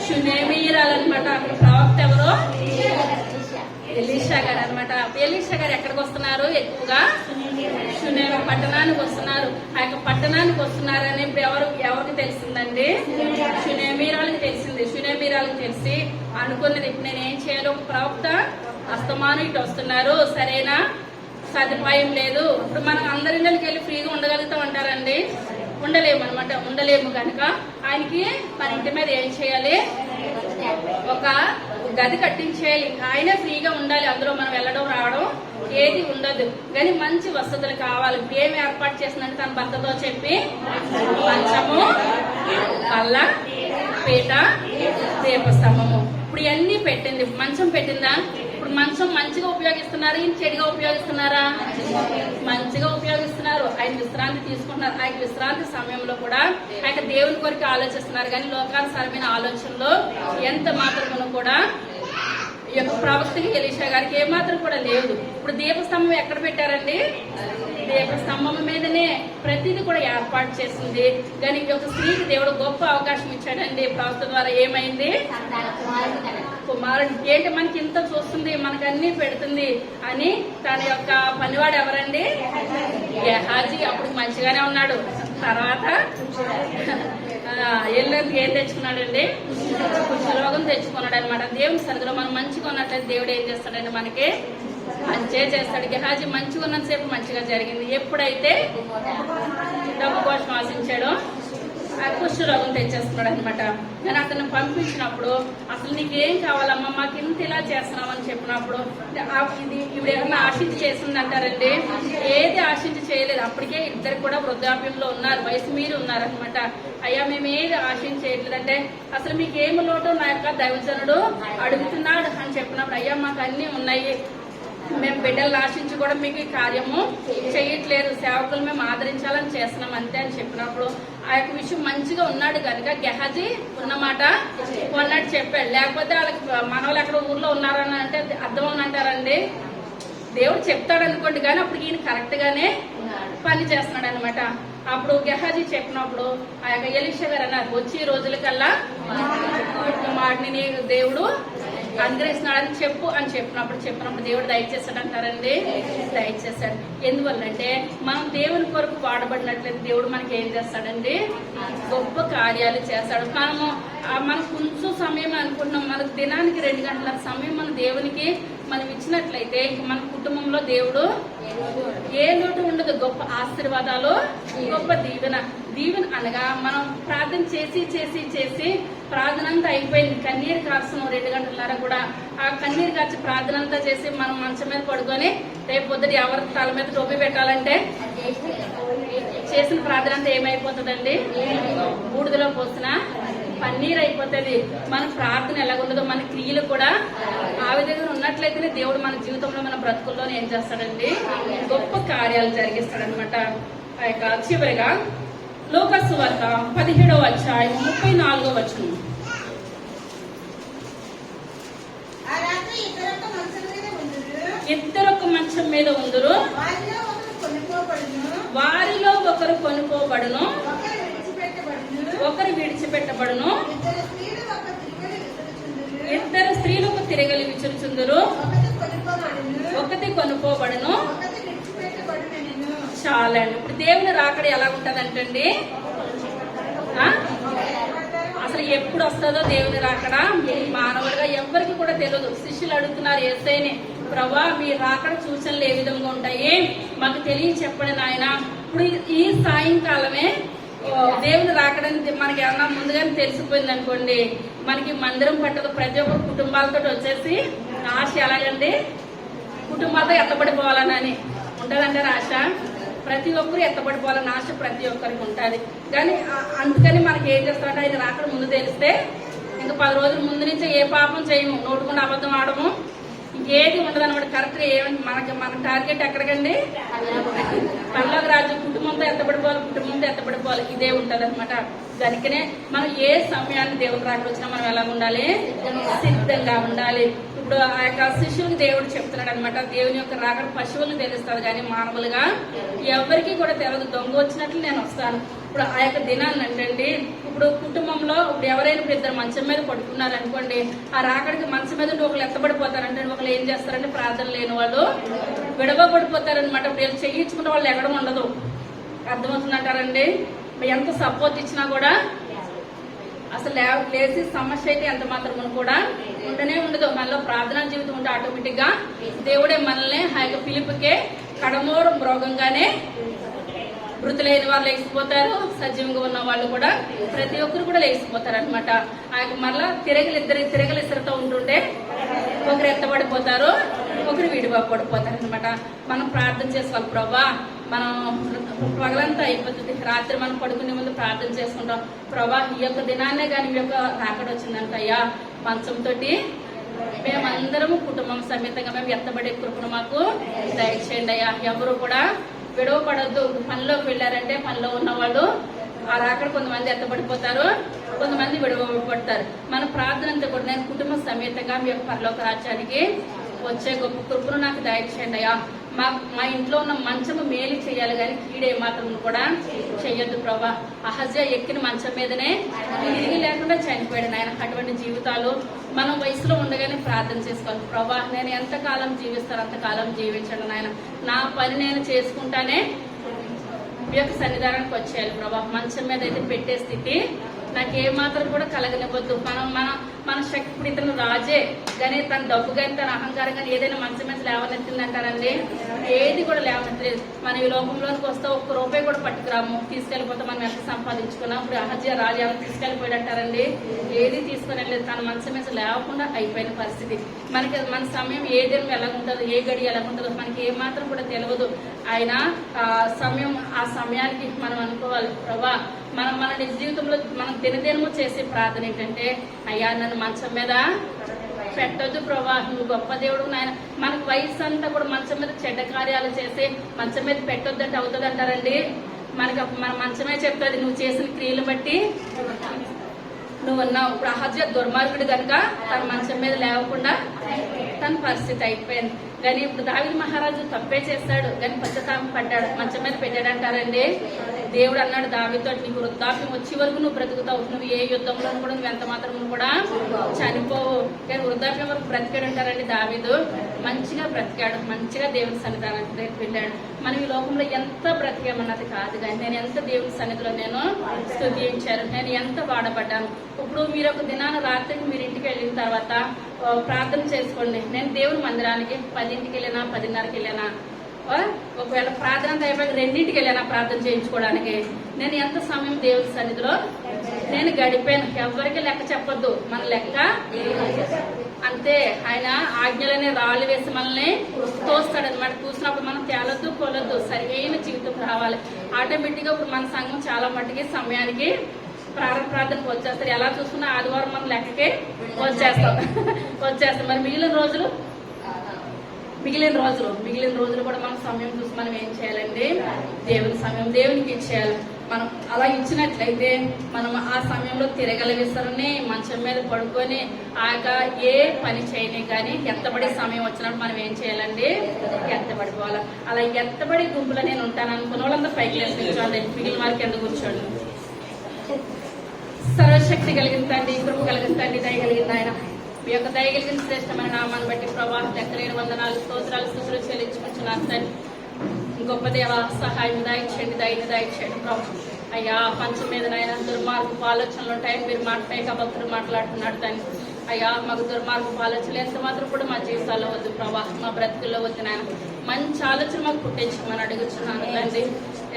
S1: షునేమీరాలన్నమాట. అక్కడ ప్రవక్త ఎవరో? ఎలీషా గారు అనమాట. ఎలీషా గారు ఎక్కడికి వస్తున్నారు? ఎక్కువగా షునేమి పట్టణానికి వస్తున్నారు. ఆ యొక్క పట్టణానికి వస్తున్నారని ఇప్పుడు ఎవరికి తెలిసిందండి? షునేమీరాలకు తెలిసింది. షునేమీరాలకు తెలిసి అనుకున్నది, ఇప్పుడు నేను ఏం చేయాలి? ఒక ప్రవక్త అస్తమానం ఇటు వస్తున్నారు, సరేనా సదుపాయం లేదు. ఇప్పుడు మనం అందరిళ్ళకి వెళ్ళి ఫ్రీగా ఉండగలుగుతాం అంటారండి? ఉండలేము అనమాట. ఉండలేము కనుక ఆయనకి మన ఇంటి మీద ఏం చేయాలి? ఒక గది కట్టించేయాలి. ఆయనే ఫ్రీగా ఉండాలి. అందులో మనం వెళ్ళడం రావడం ఏది ఉండదు. కానీ మంచి వసతులు కావాలి. ఏమి ఏర్పాటు చేసిందంటే తన భర్తతో చెప్పి మంచము, బల్ల, పీట, దీపస్తంభము ఇప్పుడు ఇవన్నీ పెట్టింది. మంచం పెట్టిందా? ఇప్పుడు మంచం మంచిగా ఉపయోగిస్తున్నారు, ఈయన చెడుగా ఉపయోగిస్తున్నారా? మంచిగా ఉపయోగిస్తున్నారు. ఆయన విశ్రాంతి తీసుకుంటున్నారు. ఆయన విశ్రాంతి సమయంలో కూడా ఆయన దేవుని కొరకు ఆలోచిస్తున్నారు. కానీ లోకానుసారమైన ఆలోచనలో ఎంత మాత్రమును కూడా ఈ యొక్క ప్రవక్తకి ఎలీషా గారికి ఏమాత్రం కూడా లేదు. ఇప్పుడు దీపస్తంభం ఎక్కడ పెట్టారండి? దీపస్తంభం మీదనే ప్రతిదీ కూడా ఏర్పాటు చేసింది. కానీ ఈ యొక్క స్త్రీకి దేవుడు గొప్ప అవకాశం ఇచ్చాడండి. ప్రవక్త ద్వారా ఏమైంది? కుమారుడు. ఏంటి మనకి ఇంత చూస్తుంది, మనకు అన్ని పెడుతుంది అని తన యొక్క పనివాడు ఎవరండి? గెహాజీ. అప్పుడు మంచిగానే ఉన్నాడు. తర్వాత ఎల్లందుకు ఏం తెచ్చుకున్నాడండి? కుష్ఠరోగం తెచ్చుకున్నాడు అనమాట. దేవుని సన్నిధిలో మనం మంచిగా ఉన్నట్లయితే దేవుడు ఏం చేస్తాడండి? మనకి మంచిగా చేస్తాడు. గెహాజీ మంచిగా ఉన్నంతసేపు మంచిగా జరిగింది. ఎప్పుడైతే డబ్బు కోసం ఆశించాడో ఆ కుష్ఠరోగం తెచ్చేస్తున్నాడు అనమాట. నేను అతను పంపించినప్పుడు అసలు నీకేం కావాలమ్మా, మాకు ఇంత ఇలా చేస్తున్నామని చెప్పినప్పుడు ఇది ఇవి ఏమన్నా ఆశించి చేసిందంటారండి? ఏది ఆశించి చేయలేదు. అప్పటికే ఇద్దరు కూడా వృద్ధాప్యంలో ఉన్నారు, వయసు మీరు ఉన్నారనమాట. అయ్యా మేము ఏది ఆశించి చేయట్లేదంటే అసలు మీకు ఏమి లోటు నా యొక్క దైవజనుడు అడుగుతున్నాడు అని చెప్పినప్పుడు, అయ్యా మాకు అన్ని ఉన్నాయి, మేము బిడ్డలు ఆశించి కూడా మీకు ఈ కార్యము చేయట్లేదు, సేవకులు మేము ఆదరించాలని చేస్తున్నాం అంతే అని చెప్పినప్పుడు ఆ యొక్క విషయం మంచిగా ఉన్నాడు కనుక గెహాజీ ఉన్నమాట కొన్నట్టు చెప్పాడు. లేకపోతే వాళ్ళకి మనవాళ్ళు ఎక్కడ ఊర్లో ఉన్నారని అంటే అర్థం అంటారండి. దేవుడు చెప్తాడు అనుకోండి, కానీ అప్పుడు ఈయన కరెక్ట్ గానే పని చేస్తున్నాడు అనమాట. అప్పుడు గెహాజీ చెప్పినప్పుడు ఆ యొక్క ఎలీషా గారు అన్నారు, వచ్చి రోజులకల్లా వాటిని దేవుడు అనుగ్రహిస్తున్నాడని చెప్పు అని చెప్పినప్పుడు దేవుడు దయచేస్తాడు అంటారండి. దయచేస్తాడు. ఎందువల్లంటే మనం దేవుని కొరకు వాడబడినట్లయితే దేవుడు మనకి ఏం చేస్తాడండి? గొప్ప కార్యాలు చేస్తాడు. మనం కొంచెం సమయం అనుకుంటున్నాం, మనకు దినానికి 2 గంటల సమయం మన దేవునికి మనం ఇచ్చినట్లయితే మన కుటుంబంలో దేవుడు ఏ లోటు ఉండదు. గొప్ప ఆశీర్వాదాలు, గొప్ప దీవెన అనగా మనం ప్రార్థన చేసి చేసి చేసి ప్రార్థన అంతా అయిపోయింది, కన్నీరు కాస్తున్నాం 2 గంటలన్నర కూడా. ఆ కన్నీరు కాచి ప్రార్థన అంతా చేసి మనం మంచం మీద పడుకొని రేపు పొద్దుట ఎవరి తల మీద టోపీ పెట్టాలంటే చేసిన ప్రార్థన అంతా ఏమైపోతుందండి? బూడిదలో పోసిన పన్నీరు అయిపోతుంది. మన ప్రార్థన ఎలాగుండదో మన క్రియలు కూడా ఆ విధంగా ఉన్నట్లయితేనే దేవుడు మన జీవితంలో మన బ్రతుకుల్లోనే ఏం చేస్తాడండి? గొప్ప కార్యాలు జరిగిస్తాడనమాట. ఆ యొక్క చివరిగా లూకా సువార్త 17వ అధ్యాయం 34వ వచనం. ఇద్దరొక మంచం మీద ఉందురు, వారిలో ఒకరు కొనుక్కోబడును, ఒకరు విడిచిపెట్టబడును. ఇద్దరు స్త్రీలకు తిరగలి విచురుచుందురు, ఒకటి కొనుక్కోబడును. చాలండి. ఇప్పుడు దేవుని రాకడ ఎలా ఉంటదంటండి? అసలు ఎప్పుడు వస్తుందో దేవుని రాకడ మానవుడిగా ఎవరికి కూడా తెలియదు. శిష్యులు అడుగుతున్నారు యేసయ్యని, ప్రభా మీ రాకడ సూచనలు ఏ విధంగా ఉంటాయి మాకు తెలియ చెప్పండి నాయన. ఇప్పుడు ఈ సాయంకాలమే దేవుని రాకడని మనకి ఏమన్నా ముందుగానే తెలిసిపోయింది అనుకోండి, మనకి మందిరం పట్టదు. ప్రతి ఒక్కరు కుటుంబాలతో వచ్చేసి ఆశ ఎలాగండి? కుటుంబాలతో ఎత్తబడిపోవాలని ఉంటదంటారు ఆశ. ప్రతి ఒక్కరు ఎత్తబడిపోవాలని ఆశ ప్రతి ఒక్కరికి ఉంటుంది. కానీ అందుకని మనకి ఏం చేస్తామంటే ఆయన రాకడ ముందు తెలిస్తే ఇంకా 10 రోజుల ముందు నుంచే ఏ పాపం చేయము, నోటుకుండా అబద్ధం ఆడము, ఇంకేది ఉండదు అనమాట. కరెక్ట్ గా ఏమంటే మన టార్గెట్ ఎక్కడికండి? పరలోక రాజ్యం. కుటుంబంతో ఎత్తబడిపోవాలి ఇదే ఉంటది అనమాట. దానికనే మనం ఏ సమయాన్ని దేవుని రాకడ వచ్చినా మనం ఎలా ఉండాలి? సిద్ధంగా ఉండాలి. ఇప్పుడు ఆ యొక్క శిష్యులకు దేవుడు చెప్తున్నాడు అనమాట, దేవుని యొక్క రాకడ పశువులకు తెలుస్తుంది కానీ మానవులుగా ఎవరికి కూడా తెలియదు. దొంగ వచ్చినట్లు నేను వస్తాను. ఇప్పుడు ఆ యొక్క దినాన్ని అంటండి, ఇప్పుడు కుటుంబంలో ఇప్పుడు ఎవరైనా ఇద్దరు మంచం మీద పడుకున్నారు అనుకోండి, ఆ రాకడికి మంచం మీద ఒకళ్ళు ఎత్తబడిపోతారంటే ఒకళ్ళు ఏం చేస్తారంటే ప్రార్థన లేని వాళ్ళు విడవబడిపోతారనమాట. ఇప్పుడు వీళ్ళు చేయించుకుంటే వాళ్ళు ఎక్కడం ఉండదు. అర్థమవుతుందంటారండి? ఎంత సపోర్ట్ ఇచ్చినా కూడా అసలు లేచి సమస్య అయితే ఎంత మాత్రం కూడా ఉండనే ఉండదు. మనలో ప్రార్థనా జీవితం ఉంటే ఆటోమేటిక్ గా దేవుడే మనల్ని ఆ యొక్క పిలుపుకే కడమోరం మృగంగానే మృతులైన వాళ్ళు లేచిపోతారు, సజీవంగా ఉన్న వాళ్ళు కూడా ప్రతి ఒక్కరు కూడా లేచిపోతారు అనమాట. ఆ యొక్క మరలా తిరగలు ఇద్దరితో ఉంటుంటే ఒకరు ఎత్తబడిపోతారు, ఒకరు విడిపడిపోతారు అనమాట. మనం ప్రార్థన చేసుకోవాలి. ప్రభా మనం పగలంతా అయిపోతుంది, రాత్రి మనం పడుకునే ముందు ప్రార్థన చేసుకుంటాం. ప్రభా ఈ యొక్క దినాన్నే కానీ మీ యొక్క రాకడ వచ్చిందంట అయ్యా, మంచంతో మేమందరము కుటుంబం సమేతంగా మేము ఎత్తబడే కృపను మాకు దయచేయండి అయ్యా. ఎవరు కూడా విడవపడద్దు. పనిలోకి వెళ్ళారంటే పనిలో ఉన్న వాళ్ళు ఆ రాకడ కొంతమంది ఎత్తబడిపోతారు, కొంతమంది విడవబడతారు. మన ప్రార్థన అంతా కూడా నేను కుటుంబ సమేతంగా మీ యొక్క పరలోక రాజ్యానికి వచ్చే గొప్ప కృపను నాకు దయచేయండి అయ్యా. మా ఇంట్లో ఉన్న మంచము మేలు చేయాలి కానీ కీడే మాత్రం కూడా చెయ్యొద్దు ప్రభా. అహజ్యా ఎక్కిన మంచం మీదనే తిరిగి లేకుండా చనిపోయాడు నాయన. అటువంటి జీవితాలు మనం వయసులో ఉండగానే ప్రార్థన చేసుకోవాలి. ప్రభా నేను ఎంతకాలం జీవిస్తాను అంతకాలం జీవించండి నాయన. నా పని నేను చేసుకుంటానే మీ యొక్క సన్నిధానానికి వచ్చేయాలి ప్రభా. మంచం మీద అయితే పెట్టే స్థితి నాకు ఏ మాత్రం కూడా కలగనివ్వద్దు. మన శక్తి ఇప్పుడు ఇతను రాజే కానీ తన డబ్బు కానీ తన అహంకారం కానీ ఏదైనా మంచి మంచి లేవనెత్తింది అంటారండి. ఏది కూడా లేవనెత్తలేదు. మనం ఈ లోకంలోనికి వస్తే ఒక్క రూపాయి కూడా పట్టుకురాము, తీసుకెళ్లిపోతే మనం ఎంత సంపాదించుకున్నాం. ఇప్పుడు అహజ్య రాజు ఏమైనా తీసుకెళ్లిపోయాడు అంటారండి. ఏది తీసుకుని వెళ్ళలేదు. తన మంచి మంచి లేకుండా అయిపోయిన పరిస్థితి. మనకి మన సమయం ఏ దినం ఎలా ఉంటుందో, ఏ గడి ఎలా ఉంటుందో మనకి ఏ మాత్రం కూడా తెలియదు. ఆయన ఆ సమయానికి మనం అనుకోవాలి, ప్రభా మన నిజ జీవితంలో మనం దినదినము చేసే ప్రార్థన ఏంటంటే, అయ్యా నన్ను మంచం మీద పెట్టొద్దు ప్రభా, నువ్వు గొప్ప దేవుడు నాయన. మనకు వయసు అంతా కూడా మంచం మీద చెడ్డ కార్యాలు చేసి మంచం మీద పెట్టొద్దు అంటే అవుతుంది అంటారండి. మన మంచమే చెప్తుంది నువ్వు చేసిన క్రియలు బట్టి నువ్వు ఉన్నావు. ఇప్పుడు అహజ్య దుర్మార్గుడు కనుక తన మంచం మీద లేవకుండా తన పరిస్థితి అయిపోయింది. కానీ ఇప్పుడు దావీదు మహారాజు తప్పే చేస్తాడు కానీ పశ్చాత్తాపం పడ్డాడు, మంచం మీద పెట్టాడు అంటారండి. దేవుడు అన్నాడు దావీదుతో, నీకు వృద్ధాప్యం వచ్చే వరకు నువ్వు బ్రతుకుతావు, నువ్వు ఏ యుద్ధంలో కూడా నువ్వు ఎంత మాత్రం కూడా చనిపోవు. కానీ వృద్ధాప్యం వరకు బ్రతికాడు అంటారండి. దావీదు మంచిగా బ్రతికాడు, మంచిగా దేవుని సన్నిధానానికి వెళ్ళాడు. మనం ఈ లోకంలో ఎంత బ్రతికామన్నది కాదు కానీ నేను ఎంత దేవుని సన్నిధిలో నేను స్తుతించాను, నేను ఎంత వాడబడ్డాను. ఇప్పుడు మీరు ఒక దినాన రాత్రికి మీరు ఇంటికి వెళ్ళిన తర్వాత ప్రార్థన చేసుకోండి. నేను దేవుని మందిరానికి 10ంటికి వెళ్ళినా 10:30కి వెళ్ళినా, ఒకవేళ ప్రార్థన అయిపోయి 2ంటికి వెళ్ళినా ప్రార్థన చేయించుకోవడానికి నేను ఎంత సమయం దేవుని సన్నిధిలో నేను గడిపాను. ఎవరికి లెక్క చెప్పొద్దు, మన లెక్క అంతే. ఆయన ఆజ్ఞలనే రాళ్ళు వేసి మనల్ని తోస్తాడు అనమాట. చూసినప్పుడు మనం తేలొద్దు కొలొద్దు, సరైన జీవితం రావాలి. ఆటోమేటిక్గా ఇప్పుడు మన సంఘం చాలా మట్టుకి సమయానికి ప్రార్థనకు వచ్చేస్తారు. ఎలా చూసుకున్నా ఆదివారం మనం లెక్కకే వచ్చేస్తాం. మరి మిగిలిన రోజులు కూడా మనం సమయం చూసి మనం ఏం చేయాలండి, దేవుని సమయం దేవునికి ఇచ్చేయాలి. మనం అలా ఇచ్చినట్లయితే మనం ఆ సమయంలో తిరగలిగిస్తారని మంచం మీద పడుకొని ఏ పని చేయని కానీ ఎత్తబడి సమయం వచ్చినప్పుడు మనం ఏం చేయాలండి, ఎత్తబడిపోవాలి. అలా ఎత్తబడి గుంపులో నేను ఉంటాను అనుకున్న వాళ్ళంతా పైకి లేచి కూర్చోండి, మిగిలిన వారికి ఎందుకు కూర్చోండి. సర్వశక్తి కలిగిన తండ్రి, కృప కలిగిన తండ్రి, దయ కలిగిన ఆయన, మీ యొక్క దయ కలిగిన శ్రేష్టమైన నామాన్ని బట్టి ప్రభా లెక్కలేని వందనాలు స్తోత్రాలు స్తుతులు చెల్లించుకుంటున్నాను తండ్రి. గొప్ప దేవ సహాయం దయచేయండి, దయచేయండి ప్రభా. అయ్యా పంచం మీద నాయన దుర్మార్గపు ఆలోచనలు ఉంటాయని మీరు మాట్లాడక భక్తులు మాట్లాడుతున్నాడు తండ్రి. అయ్యా మాకు దుర్మార్గపు ఆలోచనలు ఎంత మాత్రం కూడా మా జీవితాల్లో వద్దు ప్రభా, మా బ్రతుకుల్లో వద్దు నాయన. మంచి ఆలోచన మాకు పుట్టించమని అడుగుతున్నాను తండ్రి.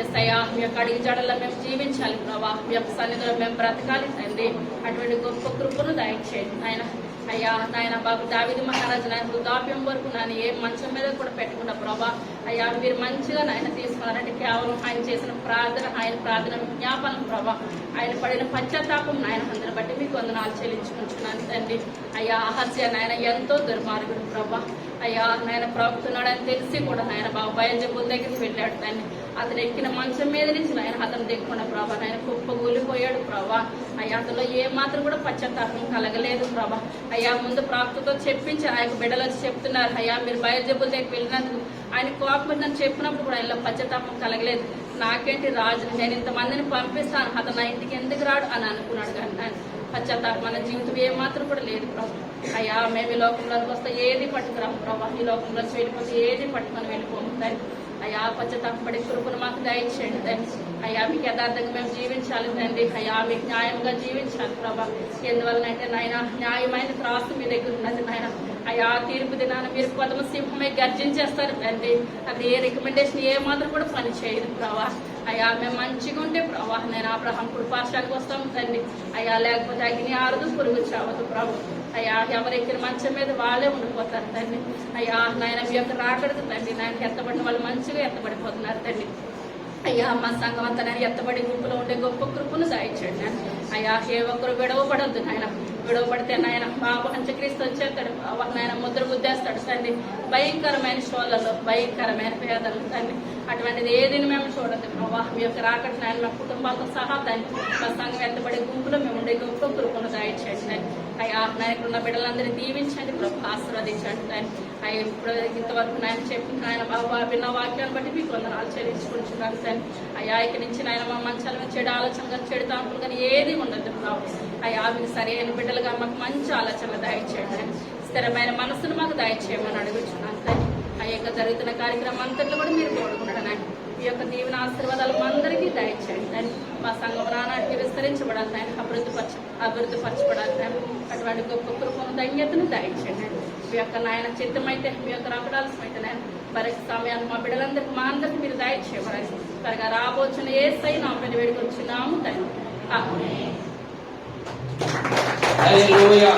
S1: ఎస్ అయ్యా మీ యొక్క అడిగి జాడల్లో మేము జీవించాలి ప్రభా, మీ యొక్క సన్నిధిలో మేము బ్రతకాలి తండ్రి. అటువంటి గొప్ప కృపను దయచేయండి ఆయన. అయ్యా నాయన బాబు దావీదు మహారాజు నాయన వృద్ధాప్యం వరకు నాయన ఏ మంచం మీద కూడా పెట్టకుండా ప్రభా అయ్యా మీరు మంచిగా నాయన తీసుకున్నారంటే కేవలం ఆయన చేసిన ప్రార్థన, ఆయన ప్రార్థన జ్ఞాపనం ప్రభా, ఆయన పడిన పశ్చాత్తాపం నాయన అందరిని బట్టి మీకు వందనాలు చెల్లించుకుంటున్నాను తండ్రి. అయ్యా అహజ్య నాయన ఎంతో దుర్మార్గుడు ప్రభా. అయ్యా నాయన ప్రభుత్తున్నాడని తెలిసి కూడా నాయన బాబు బయలుజబుల దగ్గరికి వెళ్ళాడు తండ్రి. అతను ఎక్కిన మంచం మీద నుంచి నాయన అతను దిగకుండా ప్రభా నాయన కుప్పగూలిపోయాడు ప్రభా. అయ్యా అతను ఏ మాత్రం కూడా పశ్చాత్తాపం కలగలేదు ప్రభా. అయ్యా ముందు ప్రాప్తితో చెప్పించి ఆ యొక్క బిడ్డలు వచ్చి చెప్తున్నారు, అయ్యా మీరు బయలుజబుల దగ్గరికి వెళ్ళినందుకు ఆయన కోపం నన్ను చెప్పినప్పుడు కూడా ఆయనలో పశ్చాత్తాపం కలగలేదు. నాకేంటి రాజు, నేను ఇంతమందిని పంపిస్తాను, అతను నా ఇంటికి ఎందుకు రాడు అని అనుకున్నాడు. కానీ పశ్చాత్తాపం మన జీవితం ఏమాత్రం కూడా లేదు ప్రభా. అయ్యా మేము ఈ లోకంలోకి వస్తే ఏది పట్టుకురాము ప్రభా, ఈ లోకంలో వెళ్ళిపోతే ఏది పట్టుకొని వెళ్ళిపోము తండ్రి. అయ్యా పశ్చాత్తాపడి కృపను మాకు దయచేయండి తండ్రి. అయ్యా మీకు యథార్థంగా మేము జీవించాలి తండ్రి. అయ్యా మీకు న్యాయంగా జీవించాలి ప్రభా. ఎందువలనంటే నాయన న్యాయమైన త్రాసు మీ దగ్గర ఉన్నది నాయన. అయ్యా తీర్పు దినాన మీరు కొత్త సింహమే గర్జించేస్తారు తండ్రి. అది ఏ రికమెండేషన్ ఏ మాత్రం కూడా పని చేయదు ప్రభా. అయ్యా మేము మంచిగా ఉంటే ప్రభా నేను అబ్రహాం కృపాశాలకు వస్తాము తండ్రి. అయ్యా లేకపోతే అగ్ని ఆరదు పురుగు చావదు ప్రభు. అయ్యా ఎవరెక్కిన మంచం మీద వాళ్ళే ఉండిపోతారు తండ్రి. అయ్యా నాయన మీ యొక్క రాకడదు తండ్రి, నాయన ఎత్తబడిన వాళ్ళు మంచిగా ఎత్తబడిపోతున్నారు తండ్రి. అయ్యా మా సంఘం అంతా నేను ఎత్తబడి గుంపులో ఉండే గొప్ప కృపను దాయిచ్చండి. అయ్యా ఏ ఒక్కరు విడవబడద్దు నాయన. విడవబడితే నాయన బాబు అంత్యక్రీస్తు వచ్చేస్తాడు నాయన, ముద్ర గుద్దేస్తాడు తండ్రి. భయంకరమైన శోధనలు, భయంకరమైన పేదలు తండ్రి. అటువంటిది ఏదిని మేము చూడద్దు ప్రభా. మీ యొక్క రాకడ నాయన మా కుటుంబాలతో సహా తండ్రి మా సంఘం ఎత్తబడే గుంపులో మేము ఉండే గొప్ప కృపను దాయిచ్చండి. అయ్యా నాయకుడు ఉన్న బిడ్డలందరినీ దీవించండి ప్రభు, ఆశీర్వదించండి తండ్రి. అయ్యా ఇప్పుడు ఇంతవరకు నాయన చెప్పిన ఆయన బాబా విన్న వాక్యాన్ని బట్టి మీకు వందనాలు చెల్లించుకుంటున్నాను తండ్రి. అయ్యా ఇక్కడి నుంచి నాయన మా మంచాల చెడు ఆలోచన కానీ చెడు తాంపులు కానీ ఏది ఉండదు ప్రభు. అయ్యా మీకు సరైన బిడ్డలుగా మాకు మంచి ఆలోచనలు దయచేయండి. స్థిరమైన మనసును మాకు దయచేయమని అడుగుతున్నాను తండ్రి. ఆ యొక్క జరుగుతున్న కార్యక్రమం అంతట్లో కూడా మీరు కోరుకున్నాడు నాయన. ఈ యొక్క దీవెన ఆశీర్వాదాలు మా అందరికీ దయచేయండి తండ్రి. మా సంఘం నానాటికి విస్తరించబడాలి ఆయన, అభివృద్ధిపరచబడాలి ఆయన. అటువంటి గొప్ప కృపను ధన్యతను దయచేయండి. మీ యొక్క నాయన చిత్తమైతే మీ యొక్క రాకడాల్సిమైతే నాయన పరీక్ష సమయాన్ని మా బిడ్డలందరికీ మా అందరికీ మీరు దయచేయబడాలి. త్వరగా రాబోచున్న యేసయ్య నామమున వేడుకొంచున్నాము తండ్రి. ఆమేన్.
S2: హల్లెలూయా.